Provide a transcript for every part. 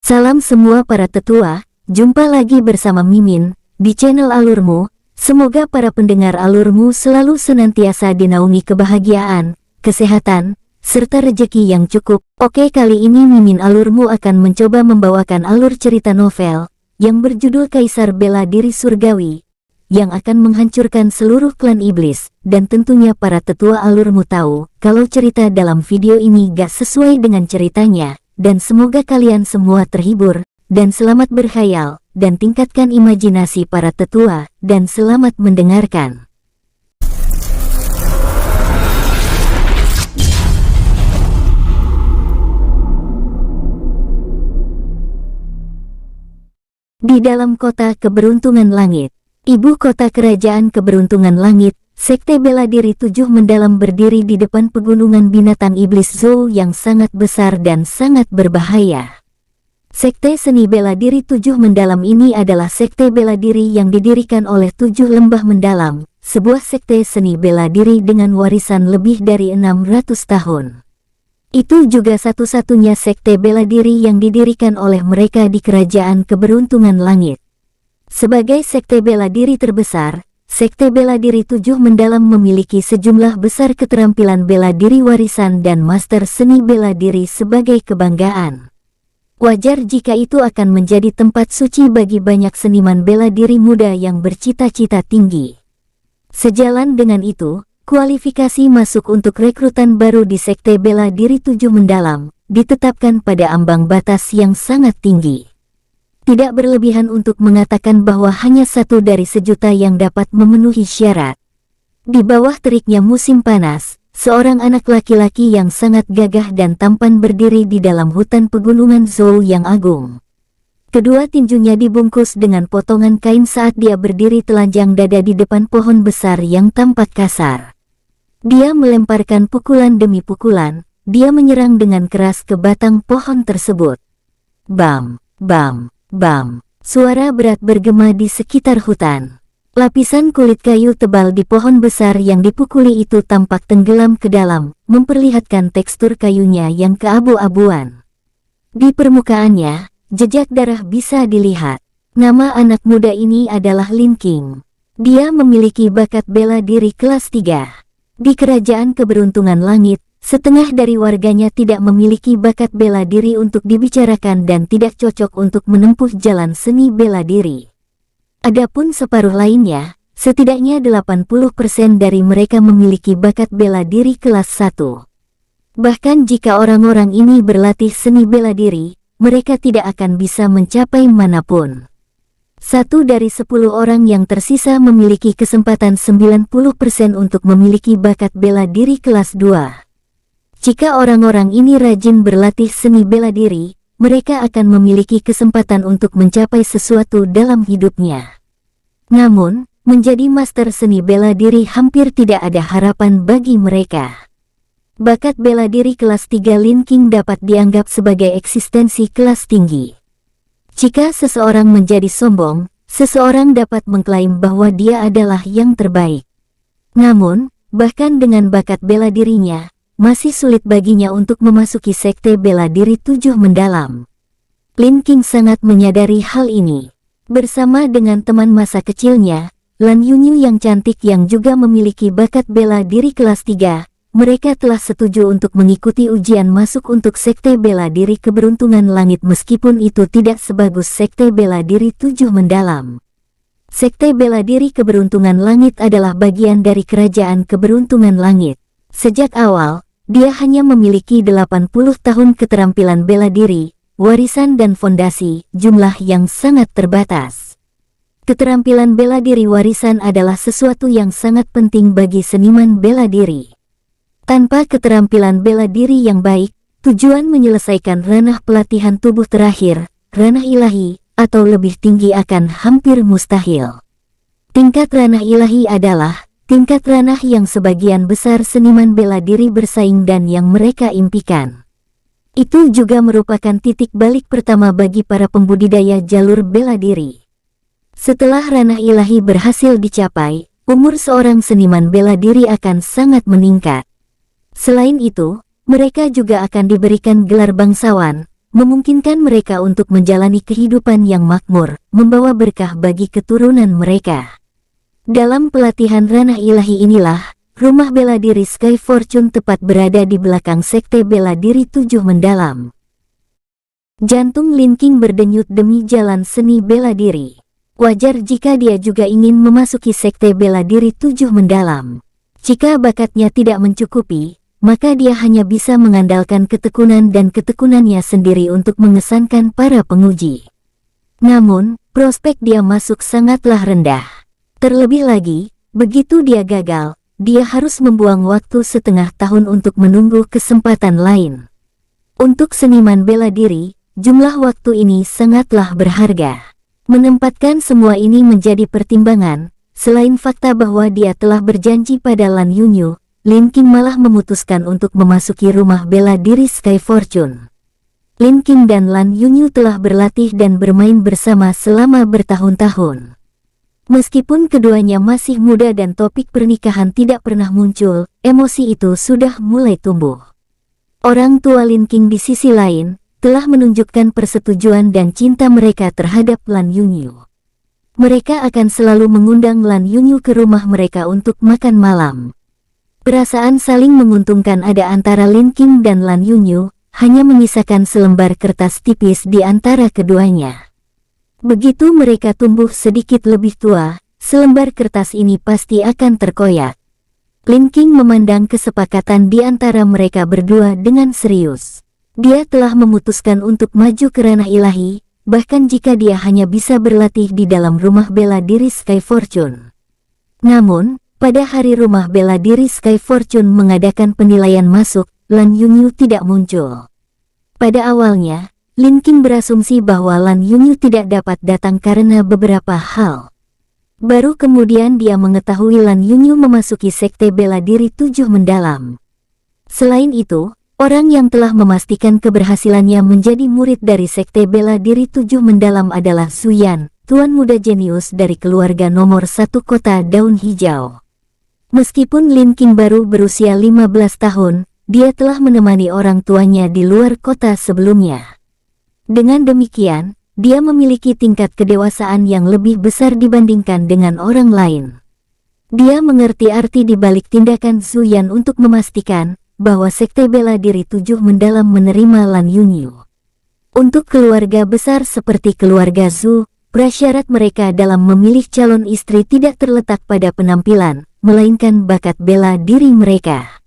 Salam semua para tetua, jumpa lagi bersama Mimin, di channel Alurmu. Semoga para pendengar Alurmu selalu senantiasa dinaungi kebahagiaan, kesehatan, serta rejeki yang cukup. Oke, kali ini Mimin Alurmu akan mencoba membawakan alur cerita novel, yang berjudul Kaisar Bela Diri Surgawi, yang akan menghancurkan seluruh klan iblis. Dan tentunya para tetua Alurmu tahu, kalau cerita dalam video ini gak sesuai dengan ceritanya. Dan semoga kalian semua terhibur, dan selamat berkhayal, dan tingkatkan imajinasi para tetua, dan selamat mendengarkan. Di dalam kota keberuntungan langit, ibu kota kerajaan keberuntungan langit, Sekte Bela Diri 7 mendalam berdiri di depan pegunungan binatang iblis Zou yang sangat besar dan sangat berbahaya. Sekte Seni Bela Diri 7 mendalam ini adalah sekte bela diri yang didirikan oleh 7 lembah mendalam, sebuah sekte seni bela diri dengan warisan lebih dari 600 tahun. Itu juga satu-satunya sekte bela diri yang didirikan oleh mereka di kerajaan keberuntungan langit. Sebagai sekte bela diri terbesar, Sekte Bela Diri 7 mendalam memiliki sejumlah besar keterampilan bela diri warisan dan master seni bela diri sebagai kebanggaan. Wajar jika itu akan menjadi tempat suci bagi banyak seniman bela diri muda yang bercita-cita tinggi. Sejalan dengan itu, kualifikasi masuk untuk rekrutan baru di Sekte Bela Diri 7 mendalam ditetapkan pada ambang batas yang sangat tinggi. Tidak berlebihan untuk mengatakan bahwa hanya 1 dari sejuta yang dapat memenuhi syarat. Di bawah teriknya musim panas, seorang anak laki-laki yang sangat gagah dan tampan berdiri di dalam hutan pegunungan Zou yang agung. Kedua tinjunya dibungkus dengan potongan kain saat dia berdiri telanjang dada di depan pohon besar yang tampak kasar. Dia melemparkan pukulan demi pukulan, dia menyerang dengan keras ke batang pohon tersebut. Bam, bam. Bam! Suara berat bergema di sekitar hutan. Lapisan kulit kayu tebal di pohon besar yang dipukuli itu tampak tenggelam ke dalam, memperlihatkan tekstur kayunya yang keabu-abuan. Di permukaannya, jejak darah bisa dilihat. Nama anak muda ini adalah Lin King. Dia memiliki bakat bela diri kelas 3. Di kerajaan keberuntungan langit, setengah dari warganya tidak memiliki bakat bela diri untuk dibicarakan dan tidak cocok untuk menempuh jalan seni bela diri. Adapun separuh lainnya, setidaknya 80% dari mereka memiliki bakat bela diri kelas 1. Bahkan jika orang-orang ini berlatih seni bela diri, mereka tidak akan bisa mencapai manapun. 1 dari 10 orang yang tersisa memiliki kesempatan 90% untuk memiliki bakat bela diri kelas 2. Jika orang-orang ini rajin berlatih seni bela diri, mereka akan memiliki kesempatan untuk mencapai sesuatu dalam hidupnya. Namun, menjadi master seni bela diri hampir tidak ada harapan bagi mereka. Bakat bela diri kelas 3 Lin King dapat dianggap sebagai eksistensi kelas tinggi. Jika seseorang menjadi sombong, seseorang dapat mengklaim bahwa dia adalah yang terbaik. Namun, bahkan dengan bakat bela dirinya, masih sulit baginya untuk memasuki sekte bela diri 7 mendalam. Lin King sangat menyadari hal ini. Bersama dengan teman masa kecilnya, Lan Yunyu yang cantik yang juga memiliki bakat bela diri kelas 3, mereka telah setuju untuk mengikuti ujian masuk untuk sekte bela diri keberuntungan langit meskipun itu tidak sebagus sekte bela diri 7 mendalam. Sekte bela diri keberuntungan langit adalah bagian dari kerajaan keberuntungan langit. Sejak awal, dia hanya memiliki 80 tahun keterampilan bela diri, warisan dan fondasi, jumlah yang sangat terbatas. Keterampilan bela diri warisan adalah sesuatu yang sangat penting bagi seniman bela diri. Tanpa keterampilan bela diri yang baik, tujuan menyelesaikan ranah pelatihan tubuh terakhir, ranah ilahi, atau lebih tinggi akan hampir mustahil. Tingkat ranah ilahi adalah tingkat ranah yang sebagian besar seniman bela diri bersaing dan yang mereka impikan. Itu juga merupakan titik balik pertama bagi para pembudidaya jalur bela diri. Setelah ranah ilahi berhasil dicapai, umur seorang seniman bela diri akan sangat meningkat. Selain itu, mereka juga akan diberikan gelar bangsawan, memungkinkan mereka untuk menjalani kehidupan yang makmur, membawa berkah bagi keturunan mereka. Dalam pelatihan ranah ilahi inilah, rumah bela diri Sky Fortune tepat berada di belakang sekte bela diri 7 mendalam. Jantung Lin King berdenyut demi jalan seni bela diri. Wajar jika dia juga ingin memasuki sekte bela diri 7 mendalam. Jika bakatnya tidak mencukupi, maka dia hanya bisa mengandalkan ketekunan dan ketekunannya sendiri untuk mengesankan para penguji. Namun, prospek dia masuk sangatlah rendah. Terlebih lagi, begitu dia gagal, dia harus membuang waktu setengah tahun untuk menunggu kesempatan lain. Untuk seniman bela diri, jumlah waktu ini sangatlah berharga. Menempatkan semua ini menjadi pertimbangan, selain fakta bahwa dia telah berjanji pada Lan Yunyu, Lin King malah memutuskan untuk memasuki rumah bela diri Sky Fortune. Lin King dan Lan Yunyu telah berlatih dan bermain bersama selama bertahun-tahun. Meskipun keduanya masih muda dan topik pernikahan tidak pernah muncul, emosi itu sudah mulai tumbuh. Orang tua Lin King di sisi lain, telah menunjukkan persetujuan dan cinta mereka terhadap Lan Yunyu. Mereka akan selalu mengundang Lan Yunyu ke rumah mereka untuk makan malam. Perasaan saling menguntungkan ada antara Lin King dan Lan Yunyu, hanya menyisakan selembar kertas tipis di antara keduanya. Begitu mereka tumbuh sedikit lebih tua, selembar kertas ini pasti akan terkoyak. Lin King memandang kesepakatan di antara mereka berdua dengan serius. Dia telah memutuskan untuk maju ke ranah ilahi, bahkan jika dia hanya bisa berlatih di dalam rumah bela diri Sky Fortune. Namun, pada hari rumah bela diri Sky Fortune mengadakan penilaian masuk, Lan Yunyu tidak muncul. Pada awalnya, Lin King berasumsi bahwa Lan Yunyu tidak dapat datang karena beberapa hal. Baru kemudian dia mengetahui Lan Yunyu memasuki sekte bela diri 7 mendalam. Selain itu, orang yang telah memastikan keberhasilannya menjadi murid dari sekte bela diri 7 mendalam adalah Su Yan, tuan muda jenius dari keluarga nomor 1 kota Daun Hijau. Meskipun Lin King baru berusia 15 tahun, dia telah menemani orang tuanya di luar kota sebelumnya. Dengan demikian, dia memiliki tingkat kedewasaan yang lebih besar dibandingkan dengan orang lain. Dia mengerti arti di balik tindakan Su Yan untuk memastikan bahwa sekte bela diri 7 mendalam menerima Lan Yunyu. Untuk keluarga besar seperti keluarga Zhu, prasyarat mereka dalam memilih calon istri tidak terletak pada penampilan, melainkan bakat bela diri mereka.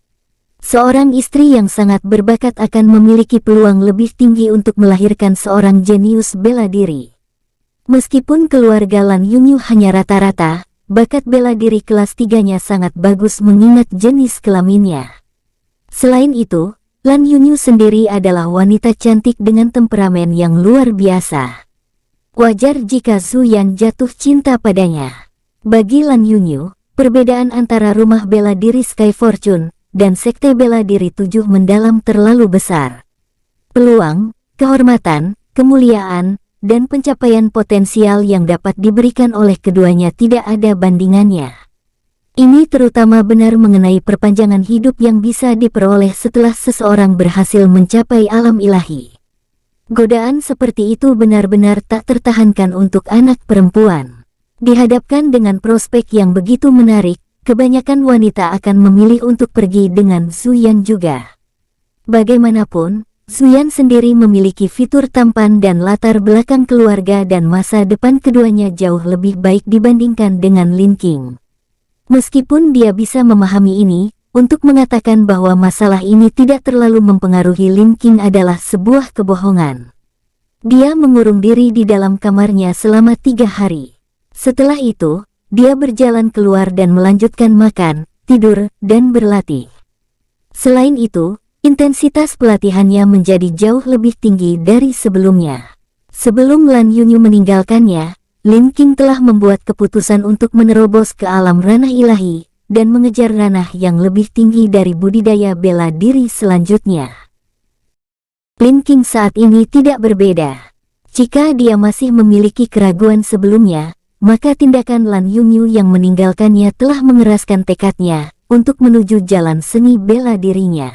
Seorang istri yang sangat berbakat akan memiliki peluang lebih tinggi untuk melahirkan seorang jenius bela diri. Meskipun keluarga Lan Yunyu hanya rata-rata, bakat bela diri kelas 3-nya sangat bagus mengingat jenis kelaminnya. Selain itu, Lan Yunyu sendiri adalah wanita cantik dengan temperamen yang luar biasa. Wajar jika Su Yan jatuh cinta padanya. Bagi Lan Yunyu, perbedaan antara rumah bela diri Sky Fortune dan sekte bela diri 7 mendalam terlalu besar. Peluang, kehormatan, kemuliaan, dan pencapaian potensial yang dapat diberikan oleh keduanya tidak ada bandingannya. Ini terutama benar mengenai perpanjangan hidup yang bisa diperoleh setelah seseorang berhasil mencapai alam ilahi. Godaan seperti itu benar-benar tak tertahankan untuk anak perempuan. Dihadapkan dengan prospek yang begitu menarik, kebanyakan wanita akan memilih untuk pergi dengan Su Yan juga. Bagaimanapun, Su Yan sendiri memiliki fitur tampan dan latar belakang keluarga dan masa depan keduanya jauh lebih baik dibandingkan dengan Lin King. Meskipun dia bisa memahami ini, untuk mengatakan bahwa masalah ini tidak terlalu mempengaruhi Lin King adalah sebuah kebohongan. Dia mengurung diri di dalam kamarnya selama 3 hari. Setelah itu, dia berjalan keluar dan melanjutkan makan, tidur, dan berlatih. Selain itu, intensitas pelatihannya menjadi jauh lebih tinggi dari sebelumnya. Sebelum Lan Yunyu meninggalkannya, Lin King telah membuat keputusan untuk menerobos ke alam ranah ilahi, dan mengejar ranah yang lebih tinggi dari budidaya bela diri selanjutnya. Lin King saat ini tidak berbeda. Jika dia masih memiliki keraguan sebelumnya, maka tindakan Lan Yunyu yang meninggalkannya telah mengeraskan tekadnya untuk menuju jalan seni bela dirinya.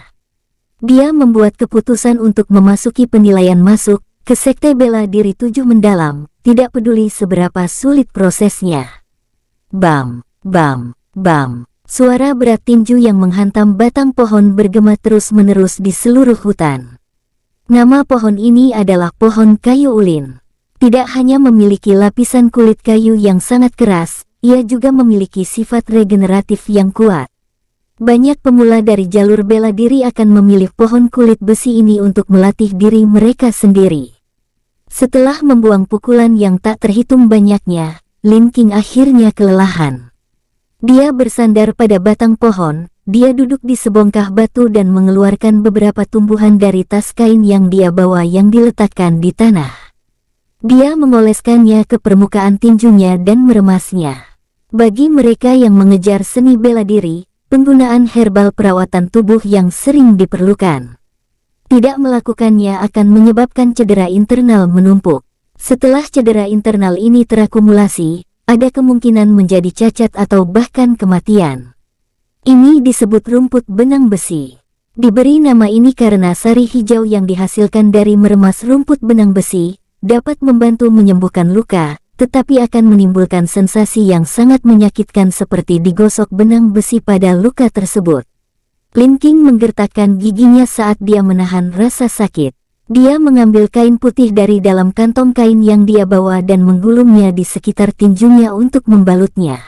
Dia membuat keputusan untuk memasuki penilaian masuk ke Sekte Bela Diri 7 Mendalam, tidak peduli seberapa sulit prosesnya. Bam, bam, bam. Suara berat tinju yang menghantam batang pohon bergema terus-menerus di seluruh hutan. Nama pohon ini adalah pohon kayu ulin. Tidak hanya memiliki lapisan kulit kayu yang sangat keras, ia juga memiliki sifat regeneratif yang kuat. Banyak pemula dari jalur bela diri akan memilih pohon kulit besi ini untuk melatih diri mereka sendiri. Setelah membuang pukulan yang tak terhitung banyaknya, Lin King akhirnya kelelahan. Dia bersandar pada batang pohon, dia duduk di sebongkah batu dan mengeluarkan beberapa tumbuhan dari tas kain yang dia bawa yang diletakkan di tanah. Dia mengoleskannya ke permukaan tinjunya dan meremasnya. Bagi mereka yang mengejar seni bela diri, penggunaan herbal perawatan tubuh yang sering diperlukan. Tidak melakukannya akan menyebabkan cedera internal menumpuk. Setelah cedera internal ini terakumulasi, ada kemungkinan menjadi cacat atau bahkan kematian. Ini disebut rumput benang besi. Diberi nama ini karena sari hijau yang dihasilkan dari meremas rumput benang besi, dapat membantu menyembuhkan luka, tetapi akan menimbulkan sensasi yang sangat menyakitkan seperti digosok benang besi pada luka tersebut. Lin King menggertakkan giginya saat dia menahan rasa sakit. Dia mengambil kain putih dari dalam kantong kain yang dia bawa dan menggulungnya di sekitar tinjunya untuk membalutnya.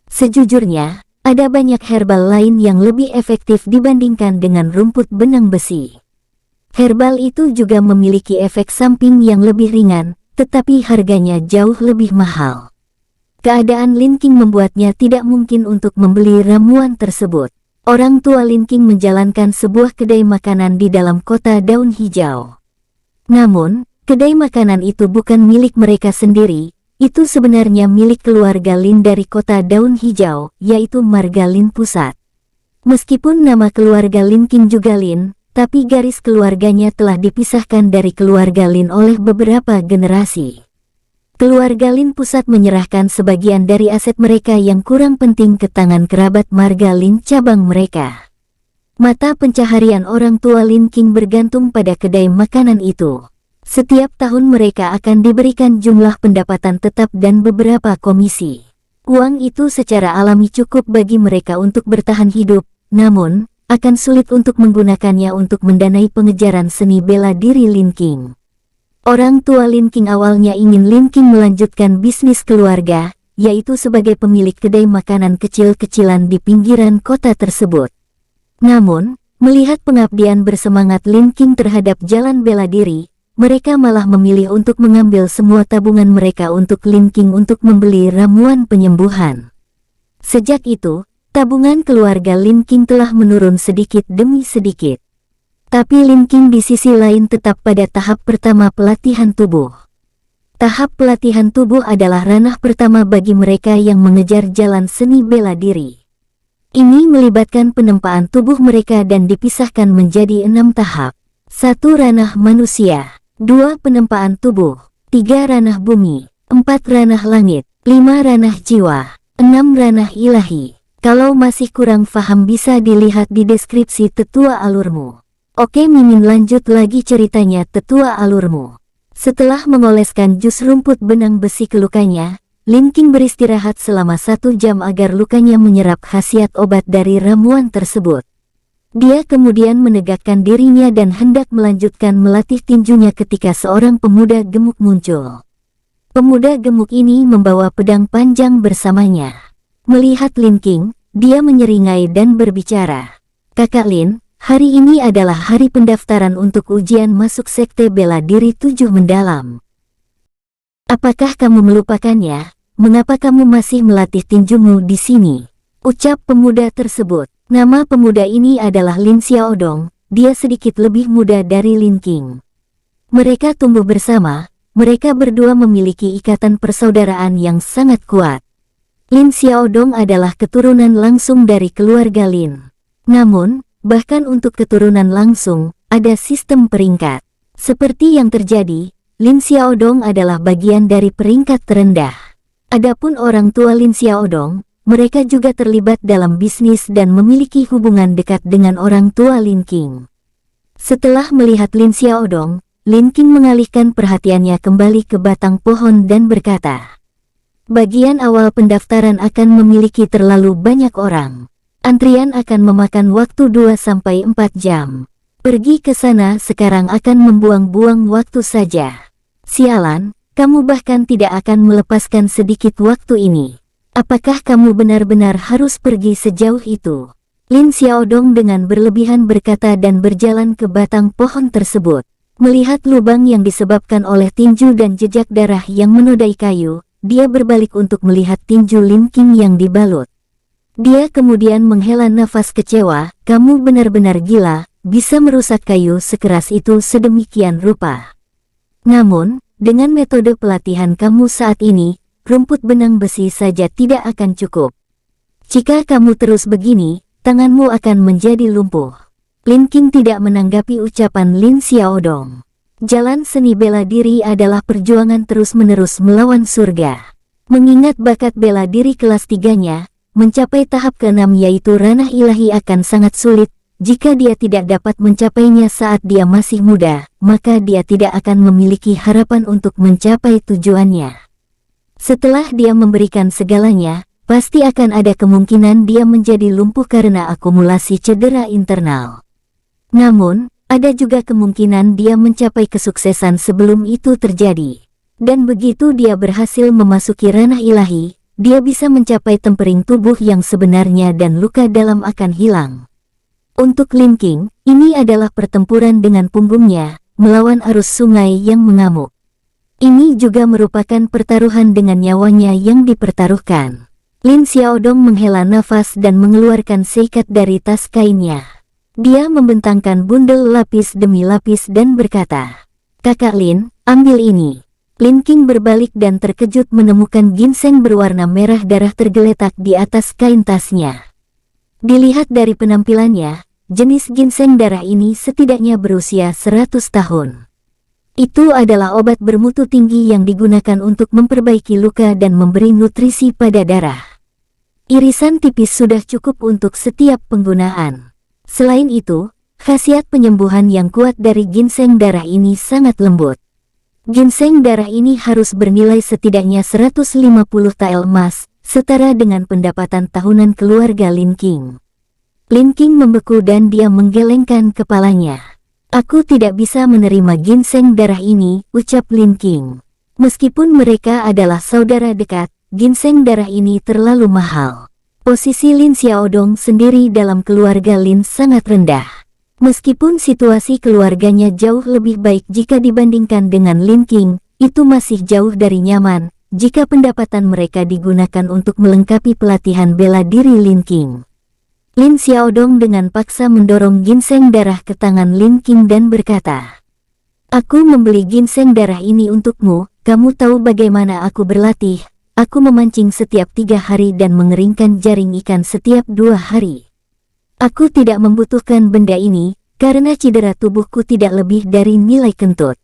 Sejujurnya, ada banyak herbal lain yang lebih efektif dibandingkan dengan rumput benang besi. Herbal itu juga memiliki efek samping yang lebih ringan, tetapi harganya jauh lebih mahal. Keadaan Lin King membuatnya tidak mungkin untuk membeli ramuan tersebut. Orang tua Lin King menjalankan sebuah kedai makanan di dalam kota daun hijau. Namun, kedai makanan itu bukan milik mereka sendiri, itu sebenarnya milik keluarga Lin dari kota daun hijau, yaitu marga Lin Pusat. Meskipun nama keluarga Lin King juga Lin, tapi garis keluarganya telah dipisahkan dari keluarga Lin oleh beberapa generasi. Keluarga Lin Pusat menyerahkan sebagian dari aset mereka yang kurang penting ke tangan kerabat marga Lin cabang mereka. Mata pencaharian orang tua Lin King bergantung pada kedai makanan itu. Setiap tahun mereka akan diberikan jumlah pendapatan tetap dan beberapa komisi. Uang itu secara alami cukup bagi mereka untuk bertahan hidup, namun, akan sulit untuk menggunakannya untuk mendanai pengejaran seni bela diri Lin King. Orang tua Lin King awalnya ingin Lin King melanjutkan bisnis keluarga, yaitu sebagai pemilik kedai makanan kecil-kecilan di pinggiran kota tersebut. Namun, melihat pengabdian bersemangat Lin King terhadap jalan bela diri, mereka malah memilih untuk mengambil semua tabungan mereka untuk Lin King untuk membeli ramuan penyembuhan. Sejak itu, tabungan keluarga Lin King telah menurun sedikit demi sedikit. Tapi Lin King di sisi lain tetap pada tahap pertama pelatihan tubuh. Tahap pelatihan tubuh adalah ranah pertama bagi mereka yang mengejar jalan seni bela diri. Ini melibatkan penempaan tubuh mereka dan dipisahkan menjadi 6 tahap. 1 ranah manusia, 2 penempaan tubuh, 3 ranah bumi, 4 ranah langit, 5 ranah jiwa, 6 ranah ilahi. Kalau masih kurang paham bisa dilihat di deskripsi tetua alurmu. Oke, Mimin lanjut lagi ceritanya tetua alurmu. Setelah mengoleskan jus rumput benang besi ke lukanya, Lin King beristirahat selama 1 jam agar lukanya menyerap khasiat obat dari ramuan tersebut. Dia kemudian menegakkan dirinya dan hendak melanjutkan melatih tinjunya ketika seorang pemuda gemuk muncul. Pemuda gemuk ini membawa pedang panjang bersamanya. Melihat Lin King, dia menyeringai dan berbicara. "Kakak Lin, hari ini adalah hari pendaftaran untuk ujian masuk Sekte Bela Diri 7 Mendalam. Apakah kamu melupakannya? Mengapa kamu masih melatih tinjumu di sini?" Ucap pemuda tersebut. Nama pemuda ini adalah Lin Xiaodong, dia sedikit lebih muda dari Lin King. Mereka tumbuh bersama, mereka berdua memiliki ikatan persaudaraan yang sangat kuat. Lin Xiaodong adalah keturunan langsung dari keluarga Lin. Namun, bahkan untuk keturunan langsung, ada sistem peringkat. Seperti yang terjadi, Lin Xiaodong adalah bagian dari peringkat terendah. Adapun orang tua Lin Xiaodong, mereka juga terlibat dalam bisnis dan memiliki hubungan dekat dengan orang tua Lin King. Setelah melihat Lin Xiaodong, Lin Qing mengalihkan perhatiannya kembali ke batang pohon dan berkata, "Bagian awal pendaftaran akan memiliki terlalu banyak orang. Antrian akan memakan waktu 2-4 jam. Pergi ke sana sekarang akan membuang-buang waktu saja. Sialan, kamu bahkan tidak akan melepaskan sedikit waktu ini. Apakah kamu benar-benar harus pergi sejauh itu?" Lin Xiaodong dengan berlebihan berkata dan berjalan ke batang pohon tersebut. Melihat lubang yang disebabkan oleh tinju dan jejak darah yang menodai kayu, dia berbalik untuk melihat tinju Lin Qing yang dibalut. Dia kemudian menghela nafas kecewa, "Kamu benar-benar gila, bisa merusak kayu sekeras itu sedemikian rupa. Namun, dengan metode pelatihan kamu saat ini, rumput benang besi saja tidak akan cukup. Jika kamu terus begini, tanganmu akan menjadi lumpuh." Lin Qing tidak menanggapi ucapan Lin Xiaodong. Jalan seni bela diri adalah perjuangan terus-menerus melawan surga. Mengingat bakat bela diri kelas 3-nya, mencapai tahap ke-6 yaitu ranah ilahi akan sangat sulit. Jika dia tidak dapat mencapainya saat dia masih muda, maka dia tidak akan memiliki harapan untuk mencapai tujuannya. Setelah dia memberikan segalanya, pasti akan ada kemungkinan dia menjadi lumpuh karena akumulasi cedera internal. Namun, ada juga kemungkinan dia mencapai kesuksesan sebelum itu terjadi. Dan begitu dia berhasil memasuki ranah ilahi, dia bisa mencapai tempering tubuh yang sebenarnya dan luka dalam akan hilang. Untuk Lin Qing, ini adalah pertempuran dengan punggungnya, melawan arus sungai yang mengamuk. Ini juga merupakan pertaruhan dengan nyawanya yang dipertaruhkan. Lin Xiaodong menghela nafas dan mengeluarkan seikat dari tas kainnya. Dia membentangkan bundel lapis demi lapis dan berkata, "Kakak Lin, ambil ini." Lin Qing berbalik dan terkejut menemukan ginseng berwarna merah darah tergeletak di atas kain tasnya. Dilihat dari penampilannya, jenis ginseng darah ini setidaknya berusia 100 tahun. Itu adalah obat bermutu tinggi yang digunakan untuk memperbaiki luka dan memberi nutrisi pada darah. Irisan tipis sudah cukup untuk setiap penggunaan. Selain itu, khasiat penyembuhan yang kuat dari ginseng darah ini sangat lembut. Ginseng darah ini harus bernilai setidaknya 150 tael emas, setara dengan pendapatan tahunan keluarga Lin Qing. Lin Qing membeku dan dia menggelengkan kepalanya. "Aku tidak bisa menerima ginseng darah ini," ucap Lin Qing. Meskipun mereka adalah saudara dekat, ginseng darah ini terlalu mahal. Posisi Lin Xiaodong sendiri dalam keluarga Lin sangat rendah. Meskipun situasi keluarganya jauh lebih baik jika dibandingkan dengan Lin Qing, itu masih jauh dari nyaman jika pendapatan mereka digunakan untuk melengkapi pelatihan bela diri Lin Qing. Lin Xiaodong dengan paksa mendorong ginseng darah ke tangan Lin Qing dan berkata, "Aku membeli ginseng darah ini untukmu, kamu tahu bagaimana aku berlatih. Aku memancing setiap 3 hari dan mengeringkan jaring ikan setiap 2 hari. Aku tidak membutuhkan benda ini, karena cedera tubuhku tidak lebih dari nilai kentut.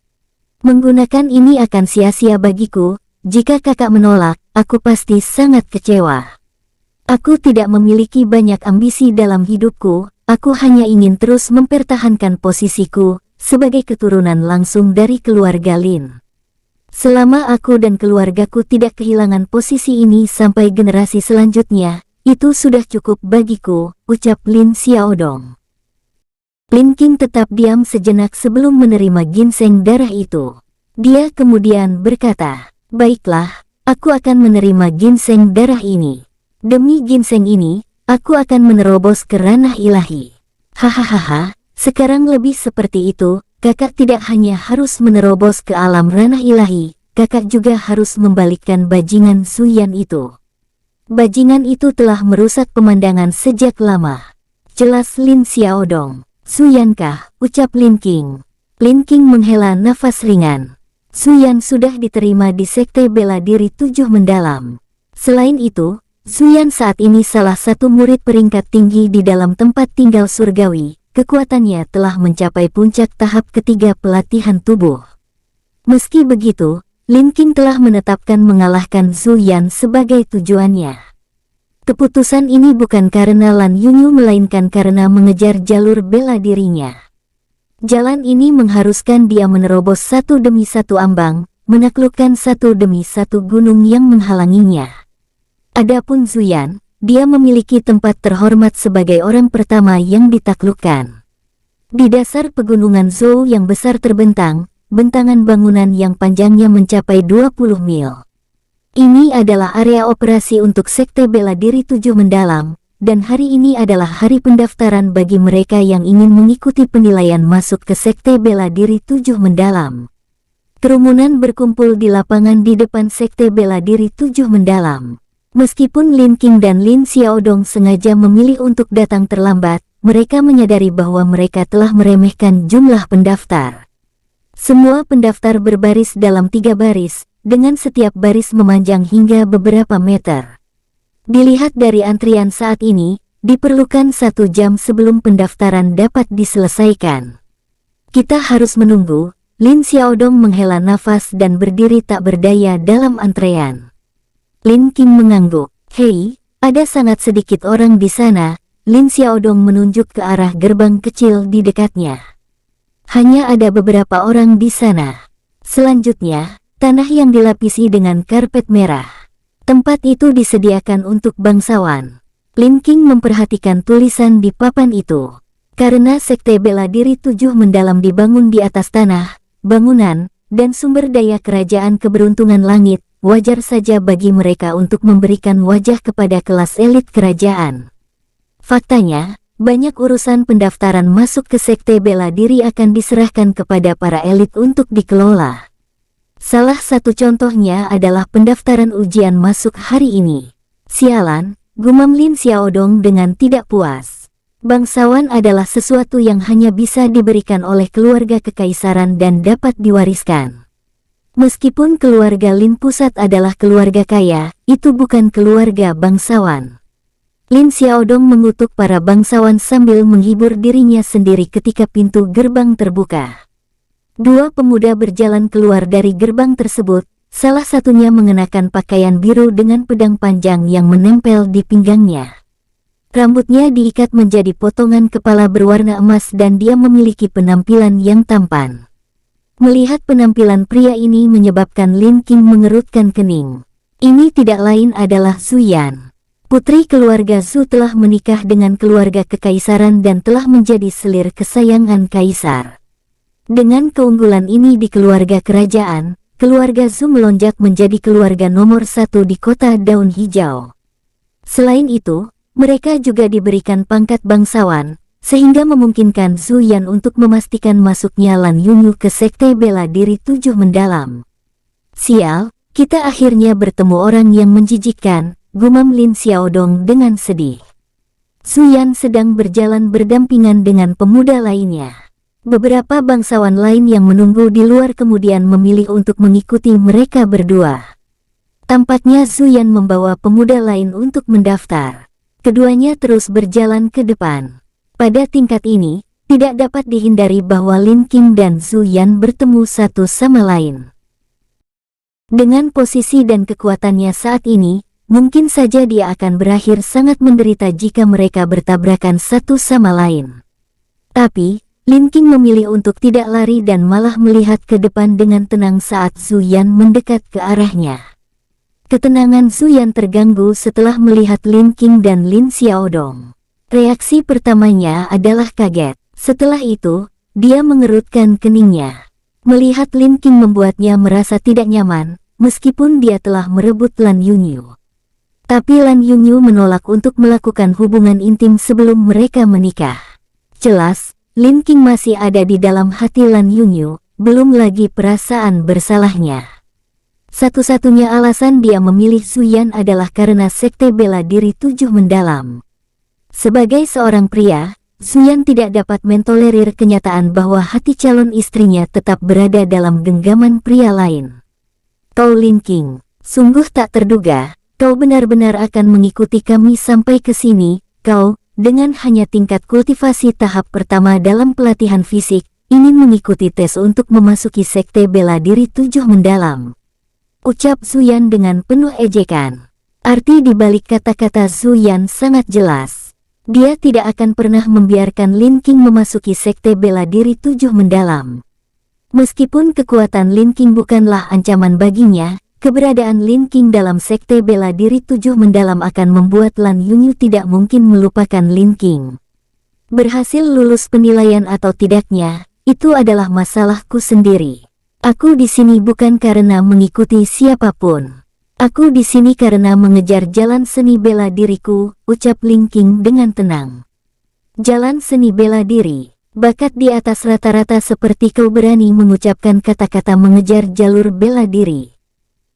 Menggunakan ini akan sia-sia bagiku, jika kakak menolak, aku pasti sangat kecewa. Aku tidak memiliki banyak ambisi dalam hidupku, aku hanya ingin terus mempertahankan posisiku, sebagai keturunan langsung dari keluarga Lin. Selama aku dan keluargaku tidak kehilangan posisi ini sampai generasi selanjutnya, itu sudah cukup bagiku," ucap Lin Xiaodong. Lin Qing tetap diam sejenak sebelum menerima ginseng darah itu. Dia kemudian berkata, "Baiklah, aku akan menerima ginseng darah ini. Demi ginseng ini, aku akan menerobos ke ranah ilahi." "Hahaha, sekarang lebih seperti itu. Kakak tidak hanya harus menerobos ke alam ranah ilahi, kakak juga harus membalikkan bajingan Suyan itu. Bajingan itu telah merusak pemandangan sejak lama." Jelas Lin Xiaodong. "Suyankah?" ucap Lin Qing. Lin Qing menghela nafas ringan. Suyan sudah diterima di Sekte Bela Diri 7 Mendalam. Selain itu, Suyan saat ini salah satu murid peringkat tinggi di dalam tempat tinggal surgawi. Kekuatannya telah mencapai puncak tahap ketiga pelatihan tubuh. Meski begitu, Lin Qing telah menetapkan mengalahkan Zhu Yan sebagai tujuannya. Keputusan ini bukan karena Lan Yunyu melainkan karena mengejar jalur bela dirinya. Jalan ini mengharuskan dia menerobos satu demi satu ambang, menaklukkan satu demi satu gunung yang menghalanginya. Adapun Zuyan, dia memiliki tempat terhormat sebagai orang pertama yang ditaklukkan. Di dasar pegunungan Zhou yang besar terbentang, bentangan bangunan yang panjangnya mencapai 20 mil. Ini adalah area operasi untuk Sekte Bela Diri Tujuh Mendalam, dan hari ini adalah hari pendaftaran bagi mereka yang ingin mengikuti penilaian masuk ke Sekte Bela Diri Tujuh Mendalam. Kerumunan berkumpul di lapangan di depan Sekte Bela Diri Tujuh Mendalam. Meskipun Lin Qing dan Lin Xiaodong sengaja memilih untuk datang terlambat, mereka menyadari bahwa mereka telah meremehkan jumlah pendaftar. Semua pendaftar berbaris dalam 3 baris, dengan setiap baris memanjang hingga beberapa meter. Dilihat dari antrian saat ini, diperlukan 1 jam sebelum pendaftaran dapat diselesaikan. Kita harus menunggu. Lin Xiaodong menghela nafas dan berdiri tak berdaya dalam antrean. Lin Qing mengangguk. Hei, ada sangat sedikit orang di sana. Lin Xiaodong menunjuk ke arah gerbang kecil di dekatnya. Hanya ada beberapa orang di sana. Selanjutnya, tanah yang dilapisi dengan karpet merah. Tempat itu disediakan untuk bangsawan. Lin Qing memperhatikan tulisan di papan itu. Karena Sekte Bela Diri Tujuh Mendalam dibangun di atas tanah, bangunan, dan sumber daya kerajaan keberuntungan langit, wajar saja bagi mereka untuk memberikan wajah kepada kelas elit kerajaan. Faktanya, banyak urusan pendaftaran masuk ke Sekte Bela Diri akan diserahkan kepada para elit untuk dikelola. Salah satu contohnya adalah pendaftaran ujian masuk hari ini. Sialan, gumam Lin Xiaodong dengan tidak puas. Bangsawan adalah sesuatu yang hanya bisa diberikan oleh keluarga kekaisaran dan dapat diwariskan. Meskipun keluarga Lin Pusat adalah keluarga kaya, itu bukan keluarga bangsawan. Lin Xiaodong mengutuk para bangsawan sambil menghibur dirinya sendiri ketika pintu gerbang terbuka. 2 pemuda berjalan keluar dari gerbang tersebut, salah satunya mengenakan pakaian biru dengan pedang panjang yang menempel di pinggangnya. Rambutnya diikat menjadi potongan kepala berwarna emas dan dia memiliki penampilan yang tampan. Melihat penampilan pria ini menyebabkan Lin Qing mengerutkan kening. Ini tidak lain adalah Zuyan. Putri keluarga Zhu telah menikah dengan keluarga kekaisaran dan telah menjadi selir kesayangan kaisar. Dengan keunggulan ini di keluarga kerajaan, keluarga Zhu melonjak menjadi keluarga nomor 1 di kota Daun Hijau. Selain itu, mereka juga diberikan pangkat bangsawan, sehingga memungkinkan Zuyan untuk memastikan masuknya Lan Yunyu ke Sekte Bela Diri Tujuh Mendalam. Sial, kita akhirnya bertemu orang yang menjijikkan, gumam Lin Xiaodong dengan sedih. Zuyan sedang berjalan berdampingan dengan pemuda lainnya. Beberapa bangsawan lain yang menunggu di luar kemudian memilih untuk mengikuti mereka berdua. Tampaknya Zuyan membawa pemuda lain untuk mendaftar. Keduanya terus berjalan ke depan. Pada tingkat ini, tidak dapat dihindari bahwa Lin Qing dan Zuyan bertemu satu sama lain. Dengan posisi dan kekuatannya saat ini, mungkin saja dia akan berakhir sangat menderita jika mereka bertabrakan satu sama lain. Tapi, Lin Qing memilih untuk tidak lari dan malah melihat ke depan dengan tenang saat Zuyan mendekat ke arahnya. Ketenangan Zuyan terganggu setelah melihat Lin Qing dan Lin Xiaodong. Reaksi pertamanya adalah kaget. Setelah itu, dia mengerutkan keningnya. Melihat Lin Qing membuatnya merasa tidak nyaman, meskipun dia telah merebut Lan Yunyu. Tapi Lan Yunyu menolak untuk melakukan hubungan intim sebelum mereka menikah. Jelas, Lin Qing masih ada di dalam hati Lan Yunyu, belum lagi perasaan bersalahnya. Satu-satunya alasan dia memilih Zuyan adalah karena Sekte Bela Diri Tujuh Mendalam. Sebagai seorang pria, Zuyan tidak dapat mentolerir kenyataan bahwa hati calon istrinya tetap berada dalam genggaman pria lain. Kau Lin Qing, sungguh tak terduga, kau benar-benar akan mengikuti kami sampai ke sini. Kau, dengan hanya tingkat kultivasi tahap pertama dalam pelatihan fisik, ingin mengikuti tes untuk memasuki Sekte Bela Diri Tujuh Mendalam. Ucap Zuyan dengan penuh ejekan. Arti di balik kata-kata Zuyan sangat jelas. Dia tidak akan pernah membiarkan Lin King memasuki sekte bela diri 7 mendalam. Meskipun kekuatan Lin King bukanlah ancaman baginya, keberadaan Lin King dalam sekte bela diri 7 mendalam akan membuat Lan Yunyu tidak mungkin melupakan Lin King. Berhasil lulus penilaian atau tidaknya, itu adalah masalahku sendiri. Aku di sini bukan karena mengikuti siapapun. Aku di sini karena mengejar jalan seni bela diriku, ucap Lin King dengan tenang. Jalan seni bela diri. Bakat di atas rata-rata seperti kau berani mengucapkan kata-kata mengejar jalur bela diri.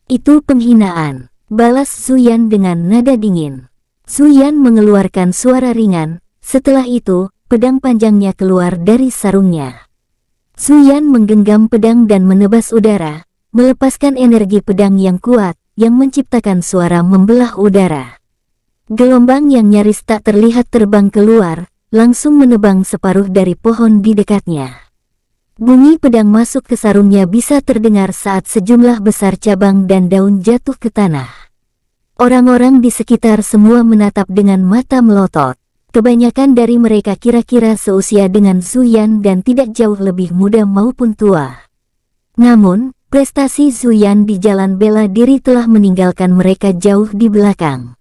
Itu penghinaan, balas Zuyan dengan nada dingin. Zuyan mengeluarkan suara ringan, setelah itu, pedang panjangnya keluar dari sarungnya. Zuyan menggenggam pedang dan menebas udara, melepaskan energi pedang yang kuat, yang menciptakan suara membelah udara. Gelombang yang nyaris tak terlihat terbang keluar, langsung menebang separuh dari pohon di dekatnya. Bunyi pedang masuk ke sarungnya bisa terdengar saat sejumlah besar cabang dan daun jatuh ke tanah. Orang-orang di sekitar semua menatap dengan mata melotot. Kebanyakan dari mereka kira-kira seusia dengan Zuyan dan tidak jauh lebih muda maupun tua. Namun, prestasi Zuyan di jalan bela diri telah meninggalkan mereka jauh di belakang.